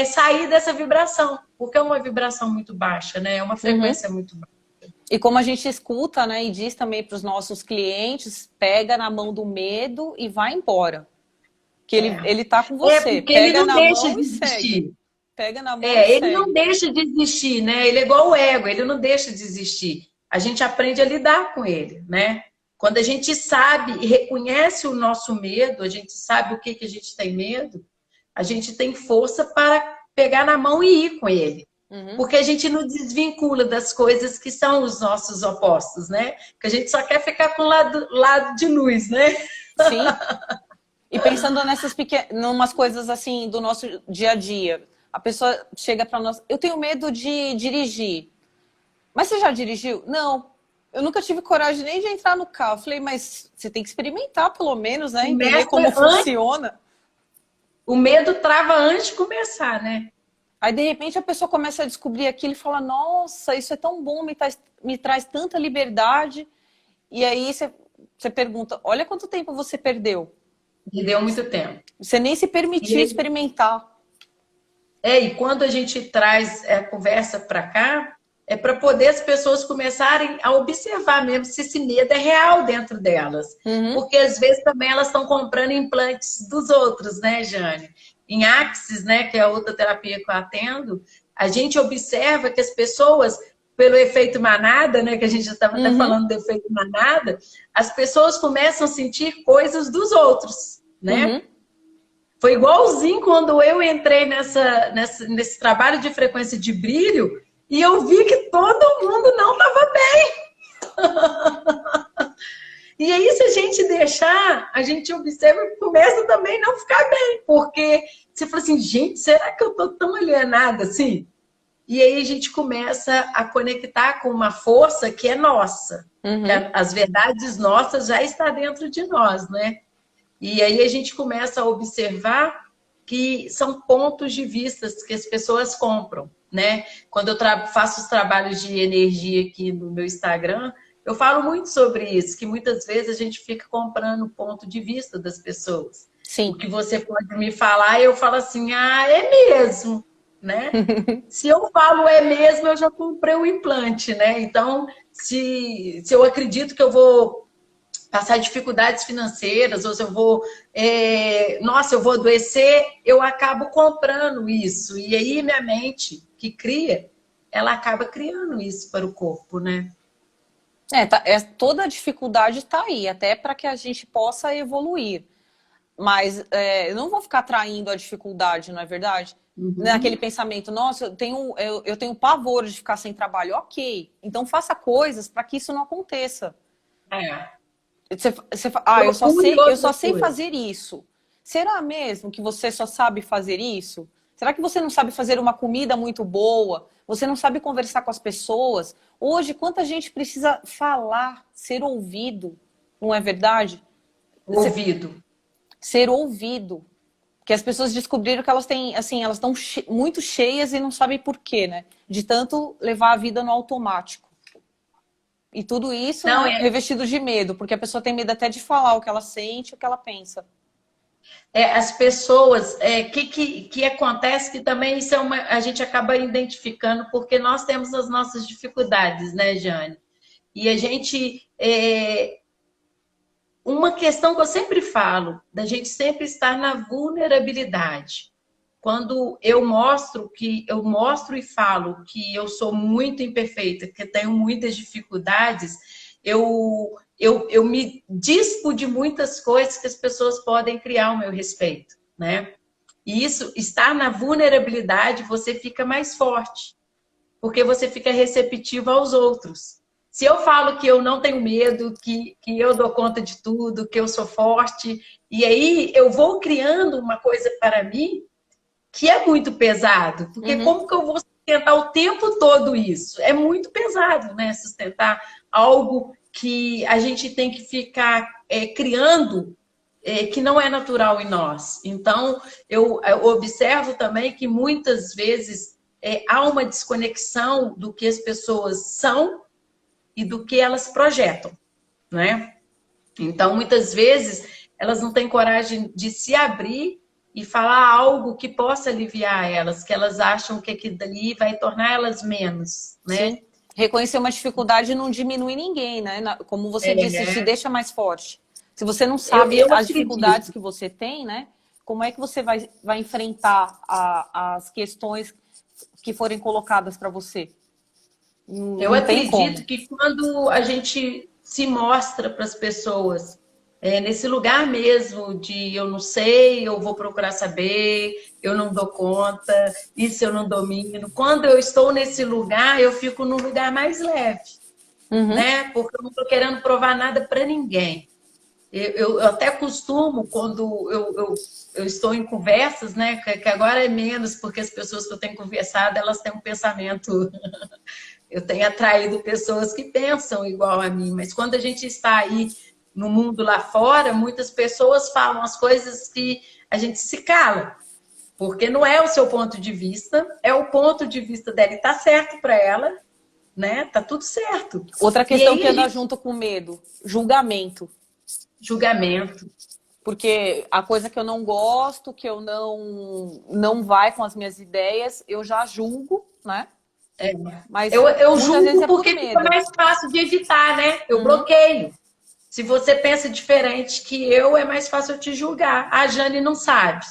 sair dessa vibração. Porque é uma vibração muito baixa, né? É uma frequência muito baixa. E como a gente escuta, né, e diz também para os nossos clientes, pega na mão do medo e vai embora. Que ele tá com você. Porque pega ele não na deixa mão de e segue. Pega na mão e ele segue. não deixa de existir, né? Ele é igual o ego, ele não deixa de existir. A gente aprende a lidar com ele, né? Quando a gente sabe e reconhece o nosso medo, a gente sabe o que a gente tem medo, a gente tem força para pegar na mão e ir com ele. Porque a gente não desvincula das coisas que são os nossos opostos, né? Porque a gente só quer ficar com o lado de luz, né? Sim. E pensando nessas numas coisas assim do nosso dia a dia, a pessoa chega para nós, eu tenho medo de dirigir. Mas você já dirigiu? Não. Eu nunca tive coragem nem de entrar no carro. Eu falei, mas você tem que experimentar pelo menos, né? Entender como funciona. O medo trava antes de começar, né? Aí, de repente, a pessoa começa a descobrir aquilo e fala, nossa, isso é tão bom, me traz tanta liberdade. E aí você pergunta, olha quanto tempo você perdeu. E deu muito tempo. Você nem se permitiu experimentar. E quando a gente traz a conversa para cá, é para poder as pessoas começarem a observar mesmo se esse medo é real dentro delas. Porque às vezes também elas estão comprando implantes dos outros, né, Jane? Em Axis, né, que é a outra terapia que eu atendo, a gente observa que as pessoas, pelo efeito manada, né, que a gente já estava até falando do efeito manada, as pessoas começam a sentir coisas dos outros, né? Foi igualzinho quando eu entrei nesse trabalho de frequência de brilho e eu vi que todo mundo não estava bem. E aí, se a gente deixar, a gente observa e começa também a não ficar bem, porque você fala assim, gente, será que eu estou tão alienada assim? E aí a gente começa a conectar com uma força que é nossa. Que as verdades nossas já estão dentro de nós, né? E aí a gente começa a observar que são pontos de vista que as pessoas compram, né? Quando eu faço os trabalhos de energia aqui no meu Instagram, eu falo muito sobre isso, que muitas vezes a gente fica comprando o ponto de vista das pessoas. Sim. O que você pode me falar, eu falo assim, é mesmo, né? Se eu falo é mesmo, eu já comprei o implante, né? Então, se eu acredito que eu vou passar dificuldades financeiras, ou se eu vou, eu vou adoecer, eu acabo comprando isso. E aí minha mente, que cria, ela acaba criando isso para o corpo, né? Toda a dificuldade está aí, até para que a gente possa evoluir. Mas eu não vou ficar traindo a dificuldade, não é verdade? Naquele pensamento, nossa, eu tenho pavor de ficar sem trabalho. Ok, então faça coisas para que isso não aconteça. Eu só sei fazer isso. Será mesmo que você só sabe fazer isso? Será que você não sabe fazer uma comida muito boa? Você não sabe conversar com as pessoas? Hoje, quanta gente precisa falar, ser ouvido, não é verdade? Ouvido. Ser ouvido. Porque as pessoas descobriram que elas têm, assim, elas estão muito cheias e não sabem por quê, né? De tanto levar a vida no automático. E tudo isso revestido de medo, porque a pessoa tem medo até de falar o que ela sente, o que ela pensa. As pessoas, que acontece que também isso a gente acaba identificando, porque nós temos as nossas dificuldades, né, Jane? E a gente, uma questão que eu sempre falo, da gente sempre estar na vulnerabilidade. Quando eu mostro e falo que eu sou muito imperfeita, que tenho muitas dificuldades, eu me dispo de muitas coisas que as pessoas podem criar ao meu respeito, né? E isso, estar na vulnerabilidade, você fica mais forte, porque você fica receptivo aos outros. Se eu falo que eu não tenho medo, que eu dou conta de tudo, que eu sou forte, e aí eu vou criando uma coisa para mim que é muito pesado, porque como que eu vou sustentar o tempo todo isso? É muito pesado, né? Sustentar algo que a gente tem que ficar criando que não é natural em nós. Então, eu observo também que muitas vezes há uma desconexão do que as pessoas são e do que elas projetam, né? Então, muitas vezes, elas não têm coragem de se abrir e falar algo que possa aliviar elas, que elas acham que aquilo dali vai tornar elas menos, né? Sim. Reconhecer uma dificuldade não diminui ninguém, né? Como você disse, te deixa mais forte. Se você não sabe as dificuldades que você tem, né? Como é que você vai enfrentar as questões que forem colocadas para você? Eu acredito que quando a gente se mostra para as pessoas nesse lugar mesmo de eu não sei, eu vou procurar saber, eu não dou conta, isso eu não domino. Quando eu estou nesse lugar, eu fico num lugar mais leve, né? Porque eu não estou querendo provar nada para ninguém. Eu até costumo, quando eu estou em conversas, né, que agora é menos, porque as pessoas que eu tenho conversado, elas têm um pensamento, eu tenho atraído pessoas que pensam igual a mim, mas quando a gente está aí no mundo lá fora, muitas pessoas falam as coisas que a gente se cala, porque não é o seu ponto de vista, é o ponto de vista dela e tá certo para ela, né? Tá tudo certo. Outra E questão aí que a anda gente junto com medo, julgamento. julgamento. Porque a coisa que eu não gosto, que eu não vai com as minhas ideias, eu já julgo, né? É. Mas Eu muitas vezes julgo é por porque fica medo. mais fácil de evitar, né? Eu Uhum. bloqueio. Se você pensa diferente que eu, é mais fácil eu te julgar. A Jane não sabe,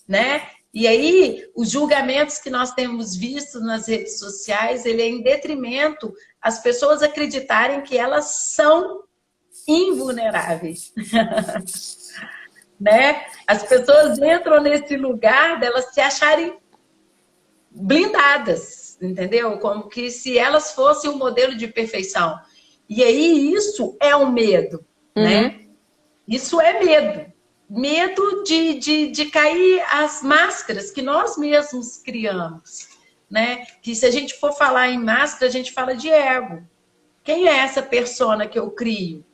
né? E aí, os julgamentos que nós temos visto nas redes sociais, ele é em detrimento às pessoas acreditarem que elas são invulneráveis, né? As pessoas entram nesse lugar delas se acharem blindadas, entendeu? Como que se elas fossem um modelo de perfeição. E aí isso é um medo, Uhum. né? Isso é medo. Medo de cair as máscaras que nós mesmos criamos, né? Que se a gente for falar em máscara, a gente fala de ego. Quem é essa persona que eu crio?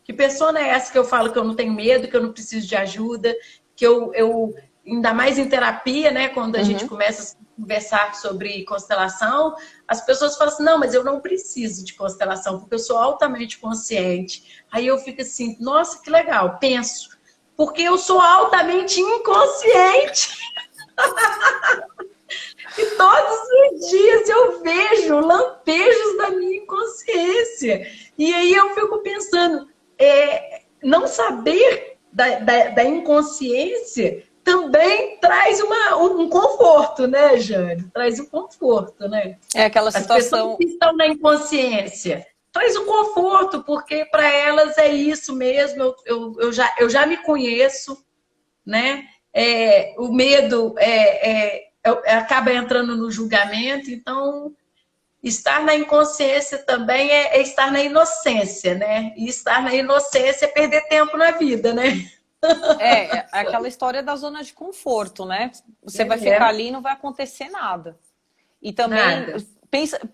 Que persona é essa que eu falo que eu não tenho medo, que eu não preciso de ajuda, que eu ainda mais em terapia, né? Quando a gente Uhum. começa a conversar sobre constelação, as pessoas falam assim, não, mas eu não preciso de constelação, porque eu sou altamente consciente. Aí eu fico assim, nossa, que legal, penso, porque eu sou altamente inconsciente. E todos os dias eu vejo lampejos da minha inconsciência. E aí eu fico pensando, não saber da inconsciência também traz um conforto, né, Jane? Traz um conforto, né? É aquela As pessoas situação. que estão na inconsciência traz um conforto, porque para elas é isso mesmo, eu já me conheço, né? O medo acaba entrando no julgamento, então estar na inconsciência também é estar na inocência, né? E estar na inocência é perder tempo na vida, né? É aquela história da zona de conforto, né? Você vai ficar É, ali e não vai acontecer nada. E também, nada.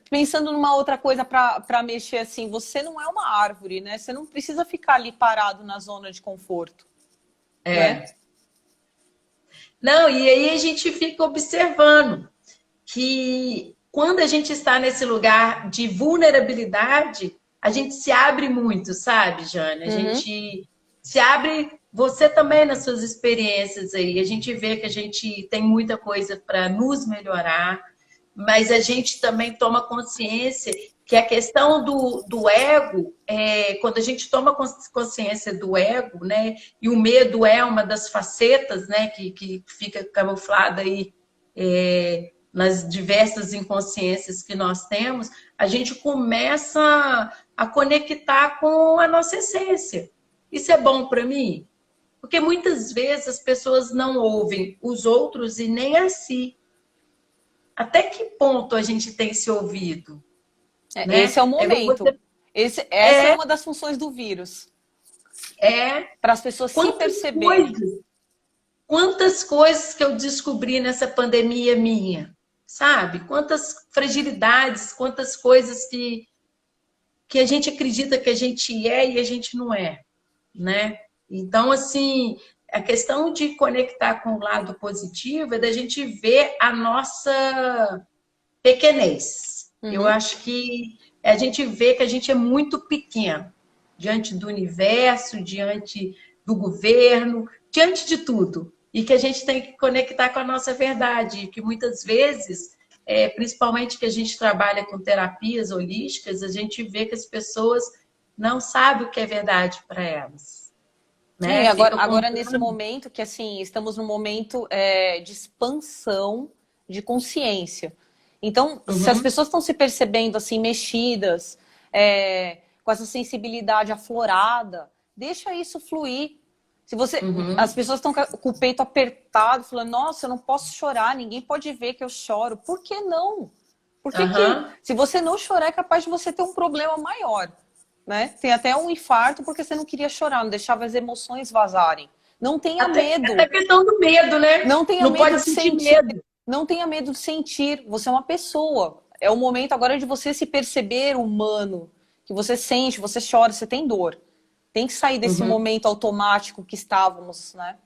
pensando numa outra coisa para mexer assim, você não é uma árvore, né? Você não precisa ficar ali parado na zona de conforto, né? É. Não, e aí a gente fica observando que quando a gente está nesse lugar de vulnerabilidade, a gente se abre muito, sabe, Jane? A Uhum. gente se abre, você também nas suas experiências aí, a gente vê que a gente tem muita coisa para nos melhorar, mas a gente também toma consciência que a questão do ego, quando a gente toma consciência do ego, né, e o medo é uma das facetas, né, que fica camuflada aí nas diversas inconsciências que nós temos, a gente começa a conectar com a nossa essência. Isso é bom para mim? Porque muitas vezes as pessoas não ouvem os outros e nem a si. Até que ponto a gente tem se ouvido, Esse é o né? É igual momento. você Essa é uma das funções do vírus, para as pessoas se quantas perceberem. coisas, quantas coisas que eu descobri nessa pandemia minha, sabe? Quantas fragilidades, quantas coisas que a gente acredita que a gente é e a gente não é, né? Então, assim, a questão de conectar com o lado positivo é da gente ver a nossa pequenez. Eu Uhum. acho que a gente vê que a gente é muito pequeno diante do universo, diante do governo, diante de tudo. E que a gente tem que conectar com a nossa verdade, que muitas vezes, principalmente que a gente trabalha com terapias holísticas, a gente vê que as pessoas não sabem o que é verdade para elas. É, e Né? agora, Fica agora nesse contando. momento que assim estamos num momento de expansão de consciência. Então, se as Uhum, pessoas estão se percebendo assim mexidas, com essa sensibilidade aflorada, deixa isso fluir. Se você, as uhum, pessoas estão com o peito apertado, falando: "Nossa, eu não posso chorar, ninguém pode ver que eu choro". Por que não? Por que que, aham, se você não chorar, é capaz de você ter um problema maior, né? Tem até um infarto porque você não queria chorar, não deixava as emoções vazarem. Não tenha medo. Até a questão do medo, né? Não tenha Não medo pode de sentir sentir. medo. Não tenha medo de sentir. Você é uma pessoa. É o momento agora de você se perceber humano. Que você sente, você chora, você tem dor. Tem que sair desse Uhum. momento automático que estávamos, né?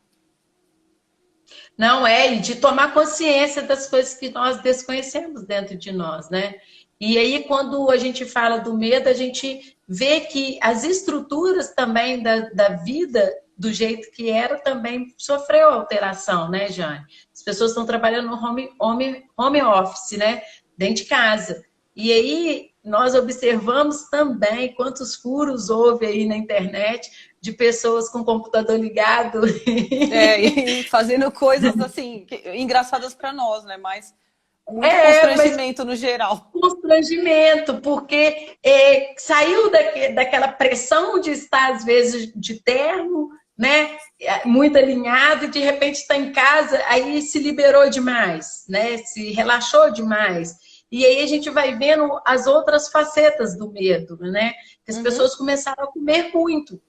Não é, e de tomar consciência das coisas que nós desconhecemos dentro de nós, né? E aí, quando a gente fala do medo, a gente vê que as estruturas também da vida, do jeito que era, também sofreu alteração, né, Jane? As pessoas estão trabalhando no home office, né? Dentro de casa. E aí, nós observamos também quantos furos houve aí na internet de pessoas com o computador ligado. E fazendo coisas assim, engraçadas para nós, né? Mas muito Mas constrangimento no geral. constrangimento, porque saiu daquela pressão de estar, às vezes, de terno, né? Muito alinhado, e de repente está em casa, aí se liberou demais, né? Se relaxou demais. E aí a gente vai vendo as outras facetas do medo, né? Que as pessoas começaram a comer muito,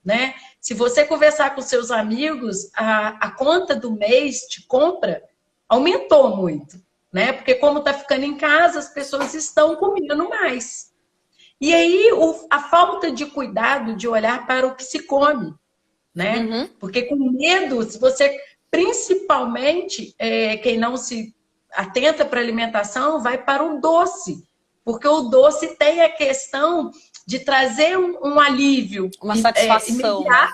né? Se você conversar com seus amigos, a conta do mês de compra aumentou muito, né? Porque como está ficando em casa, as pessoas estão comendo mais. E aí a falta de cuidado de olhar para o que se come, né? Porque com medo, se você, principalmente, quem não se atenta para a alimentação, vai para o doce. Porque o doce tem a questão de trazer um alívio. Uma satisfação, imediato.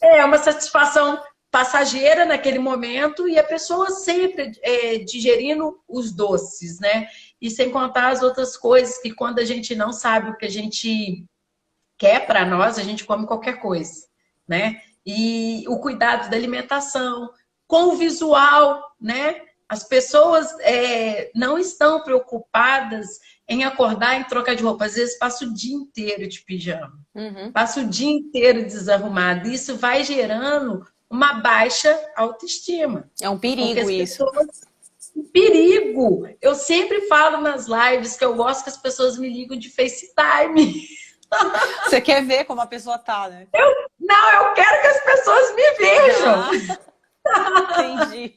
né? É uma satisfação passageira naquele momento e a pessoa sempre digerindo os doces, né? E sem contar as outras coisas que quando a gente não sabe o que a gente quer para nós, a gente come qualquer coisa, né? E o cuidado da alimentação, com o visual, né? As pessoas não estão preocupadas em acordar e trocar de roupa. Às vezes passa o dia inteiro de pijama. Passa o dia inteiro desarrumado. Isso vai gerando uma baixa autoestima. É um perigo Porque as isso. pessoas... Um perigo! Eu sempre falo nas lives que eu gosto que as pessoas me ligam de FaceTime. Você quer ver como a pessoa tá, né? Eu quero que as pessoas me vejam. Entendi.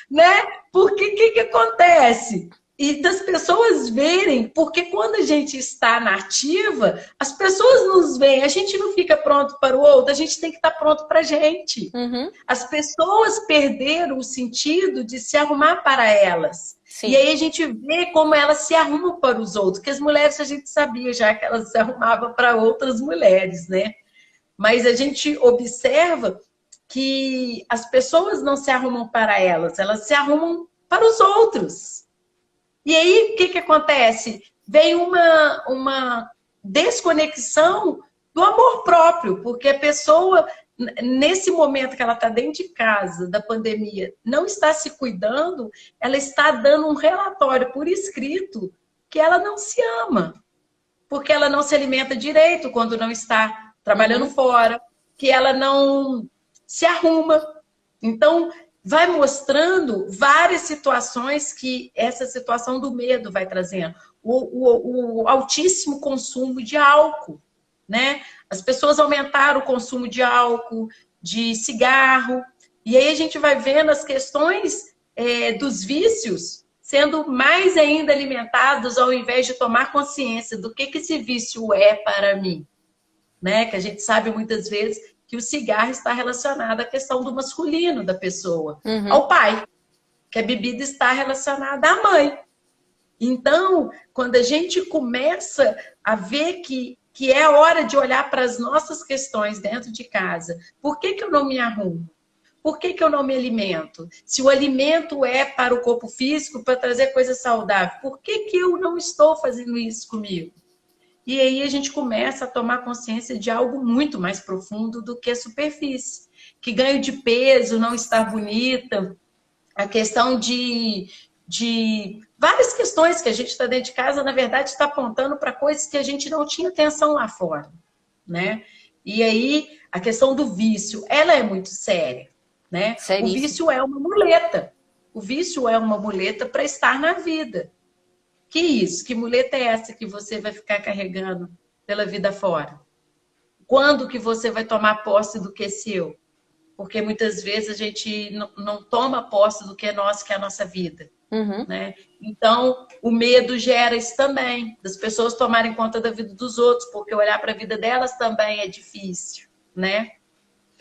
Né? Porque o que acontece? E das pessoas verem, porque quando a gente está na ativa, as pessoas nos veem, a gente não fica pronto para o outro, a gente tem que estar pronto para a gente. As pessoas perderam o sentido de se arrumar para elas. Sim. E aí a gente vê como elas se arrumam para os outros, porque as mulheres a gente sabia já que elas se arrumavam para outras mulheres, né? Mas a gente observa que as pessoas não se arrumam para elas, elas se arrumam para os outros. E aí, o que acontece? Vem uma desconexão do amor próprio, porque a pessoa, nesse momento que ela está dentro de casa, da pandemia, não está se cuidando, ela está dando um relatório por escrito que ela não se ama, porque ela não se alimenta direito quando não está trabalhando fora, que ela não se arruma. Então, vai mostrando várias situações que essa situação do medo vai trazendo. O altíssimo consumo de álcool, né? As pessoas aumentaram o consumo de álcool, de cigarro, e aí a gente vai vendo as questões dos vícios sendo mais ainda alimentados ao invés de tomar consciência do que esse vício é para mim, né? Que a gente sabe muitas vezes que o cigarro está relacionado à questão do masculino da pessoa, ao pai, que a bebida está relacionada à mãe. Então, quando a gente começa a ver que é hora de olhar para as nossas questões dentro de casa, por que eu não me arrumo? Por que eu não me alimento? Se o alimento é para o corpo físico, para trazer coisa saudável, por que eu não estou fazendo isso comigo? E aí a gente começa a tomar consciência de algo muito mais profundo do que a superfície. Que ganho de peso, não estar bonita, a questão de várias questões que a gente está dentro de casa, na verdade, está apontando para coisas que a gente não tinha atenção lá fora, né? E aí, a questão do vício, ela é muito séria, né? Seríssimo. O vício é uma muleta. O vício é uma muleta para estar na vida. Que isso? Que muleta é essa que você vai ficar carregando pela vida fora? Quando que você vai tomar posse do que é seu? Porque muitas vezes a gente não toma posse do que é nosso, que é a nossa vida. Uhum. Né? Então, o medo gera isso também, das pessoas tomarem conta da vida dos outros, porque olhar para a vida delas também é difícil, né?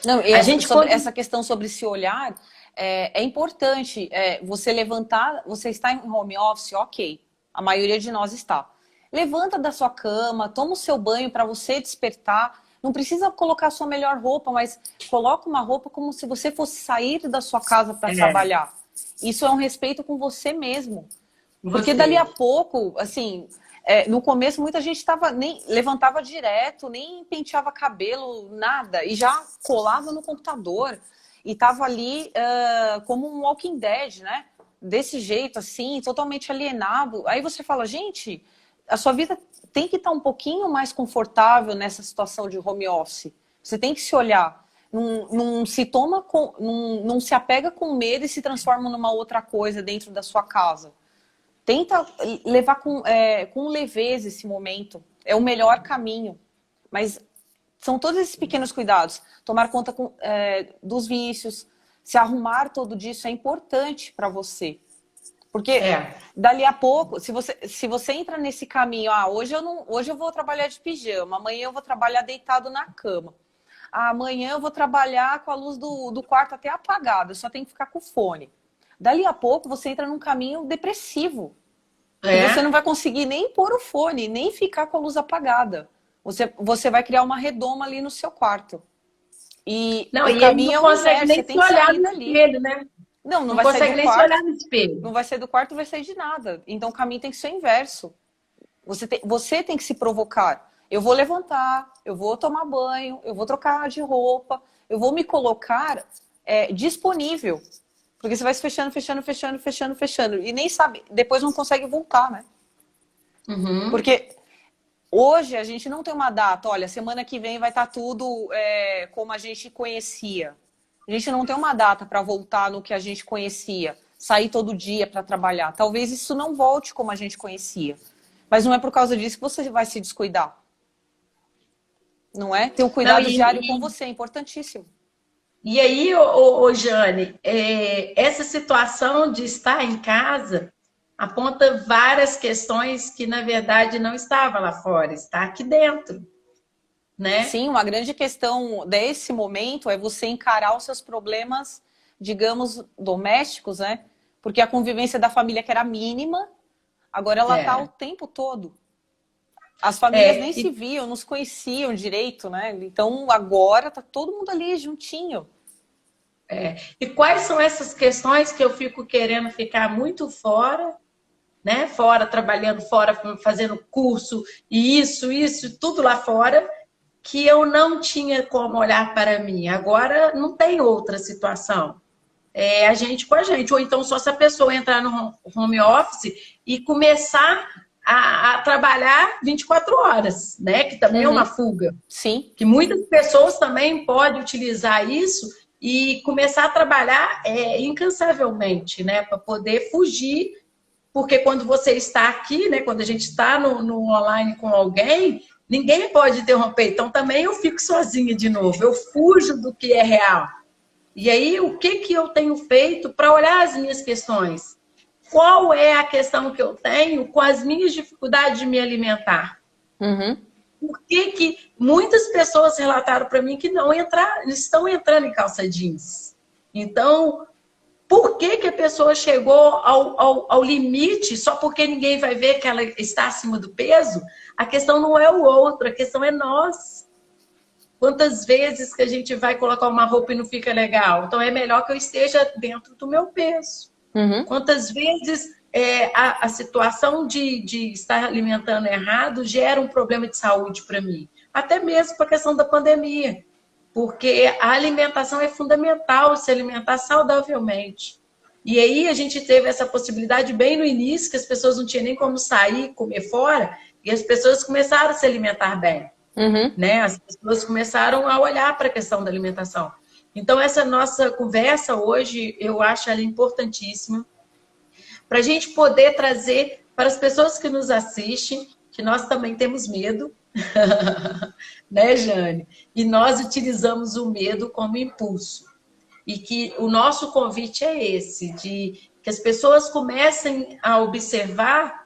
Não, e A gente sobre essa questão sobre se olhar, é importante você levantar, você está em home office, ok, a maioria de nós está. Levanta da sua cama, toma o seu banho para você despertar, não precisa colocar a sua melhor roupa, mas coloca uma roupa como se você fosse sair da sua casa para trabalhar. Isso é um respeito com você mesmo. Porque dali a pouco, assim, no começo muita gente nem levantava direto, nem penteava cabelo, nada, e já colava no computador e tava ali como um Walking Dead, né? Desse jeito, assim, totalmente alienado. Aí você fala, gente, a sua vida tem que estar um pouquinho mais confortável nessa situação de home office. Você tem que se olhar. Não se toma não se apega com medo e se transforma numa outra coisa dentro da sua casa. Tenta levar com leveza esse momento. É o melhor caminho. Mas são todos esses pequenos cuidados. Tomar conta dos vícios, se arrumar todo dia, isso é importante para você. Porque dali a pouco, se você entra nesse caminho, hoje eu vou trabalhar de pijama, amanhã eu vou trabalhar deitado na cama. Amanhã eu vou trabalhar com a luz do quarto até apagada, eu só tenho que ficar com o fone. Dali a pouco você entra num caminho depressivo. E você não vai conseguir nem pôr o fone, nem ficar com a luz apagada. Você vai criar uma redoma ali no seu quarto. E o caminho é o inverso, você tem que sair dali. Espelho, né? Não vai consegue sair do nem quarto, se olhar no espelho. não vai sair do quarto, não vai sair de nada. Então o caminho tem que ser o inverso. Você tem que se provocar. Eu vou levantar, eu vou tomar banho, eu vou trocar de roupa, eu vou me colocar disponível. Porque você vai se fechando. E nem sabe, depois não consegue voltar, né? Uhum. Porque hoje a gente não tem uma data. Olha, semana que vem vai estar tudo como a gente conhecia. A gente não tem uma data para voltar no que a gente conhecia. Sair todo dia para trabalhar. Talvez isso não volte como a gente conhecia. Mas não é por causa disso que você vai se descuidar. Não é? Ter um cuidado diário com você é importantíssimo. E aí, Jane, essa situação de estar em casa aponta várias questões que, na verdade, não estavam lá fora, está aqui dentro, né? Sim, uma grande questão desse momento é você encarar os seus problemas, digamos, domésticos, né? Porque a convivência da família, que era mínima, agora ela está o tempo todo. As famílias nem se viam, não se conheciam direito, né? Então, agora tá todo mundo ali juntinho. E quais são essas questões que eu fico querendo ficar muito fora, né? Fora, trabalhando fora, fazendo curso, e isso, tudo lá fora, que eu não tinha como olhar para mim. Agora não tem outra situação. A gente com a gente. Ou então só se a pessoa entrar no home office e começar a trabalhar 24 horas, né? Que também é uma fuga. Sim. Que muitas pessoas também podem utilizar isso e começar a trabalhar incansavelmente, né? Para poder fugir. Porque quando você está aqui, né? Quando a gente está no online com alguém, ninguém pode interromper. Então também eu fico sozinha de novo. Eu fujo do que é real. E aí, o que eu tenho feito para olhar as minhas questões? Qual é a questão que eu tenho com as minhas dificuldades de me alimentar? Uhum. Por que muitas pessoas relataram para mim que não estão entrando em calça jeans? Então, por que a pessoa chegou ao limite só porque ninguém vai ver que ela está acima do peso? A questão não é o outro, a questão é nós. Quantas vezes que a gente vai colocar uma roupa e não fica legal? Então é melhor que eu esteja dentro do meu peso. Uhum. Quantas vezes a situação de estar alimentando errado gera um problema de saúde para mim? Até mesmo para a questão da pandemia. Porque a alimentação é fundamental, se alimentar saudavelmente. E aí a gente teve essa possibilidade bem no início, que as pessoas não tinham nem como sair, comer fora, e as pessoas começaram a se alimentar bem. Uhum. Né? As pessoas começaram a olhar para a questão da alimentação. Então, essa nossa conversa hoje, eu acho ela importantíssima, para a gente poder trazer para as pessoas que nos assistem, que nós também temos medo, Né, Jane? E nós utilizamos o medo como impulso. E que o nosso convite é esse, de que as pessoas comecem a observar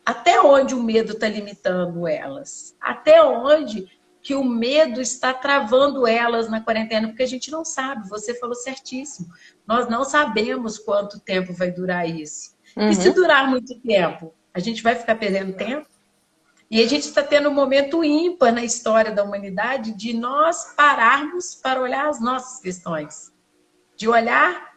até onde o medo está limitando elas, até onde que o medo está travando elas na quarentena, porque a gente não sabe, você falou certíssimo, nós não sabemos quanto tempo vai durar isso. E se Uhum. durar muito tempo, a gente vai ficar perdendo tempo? E a gente está tendo um momento ímpar na história da humanidade de nós pararmos para olhar as nossas questões, de olhar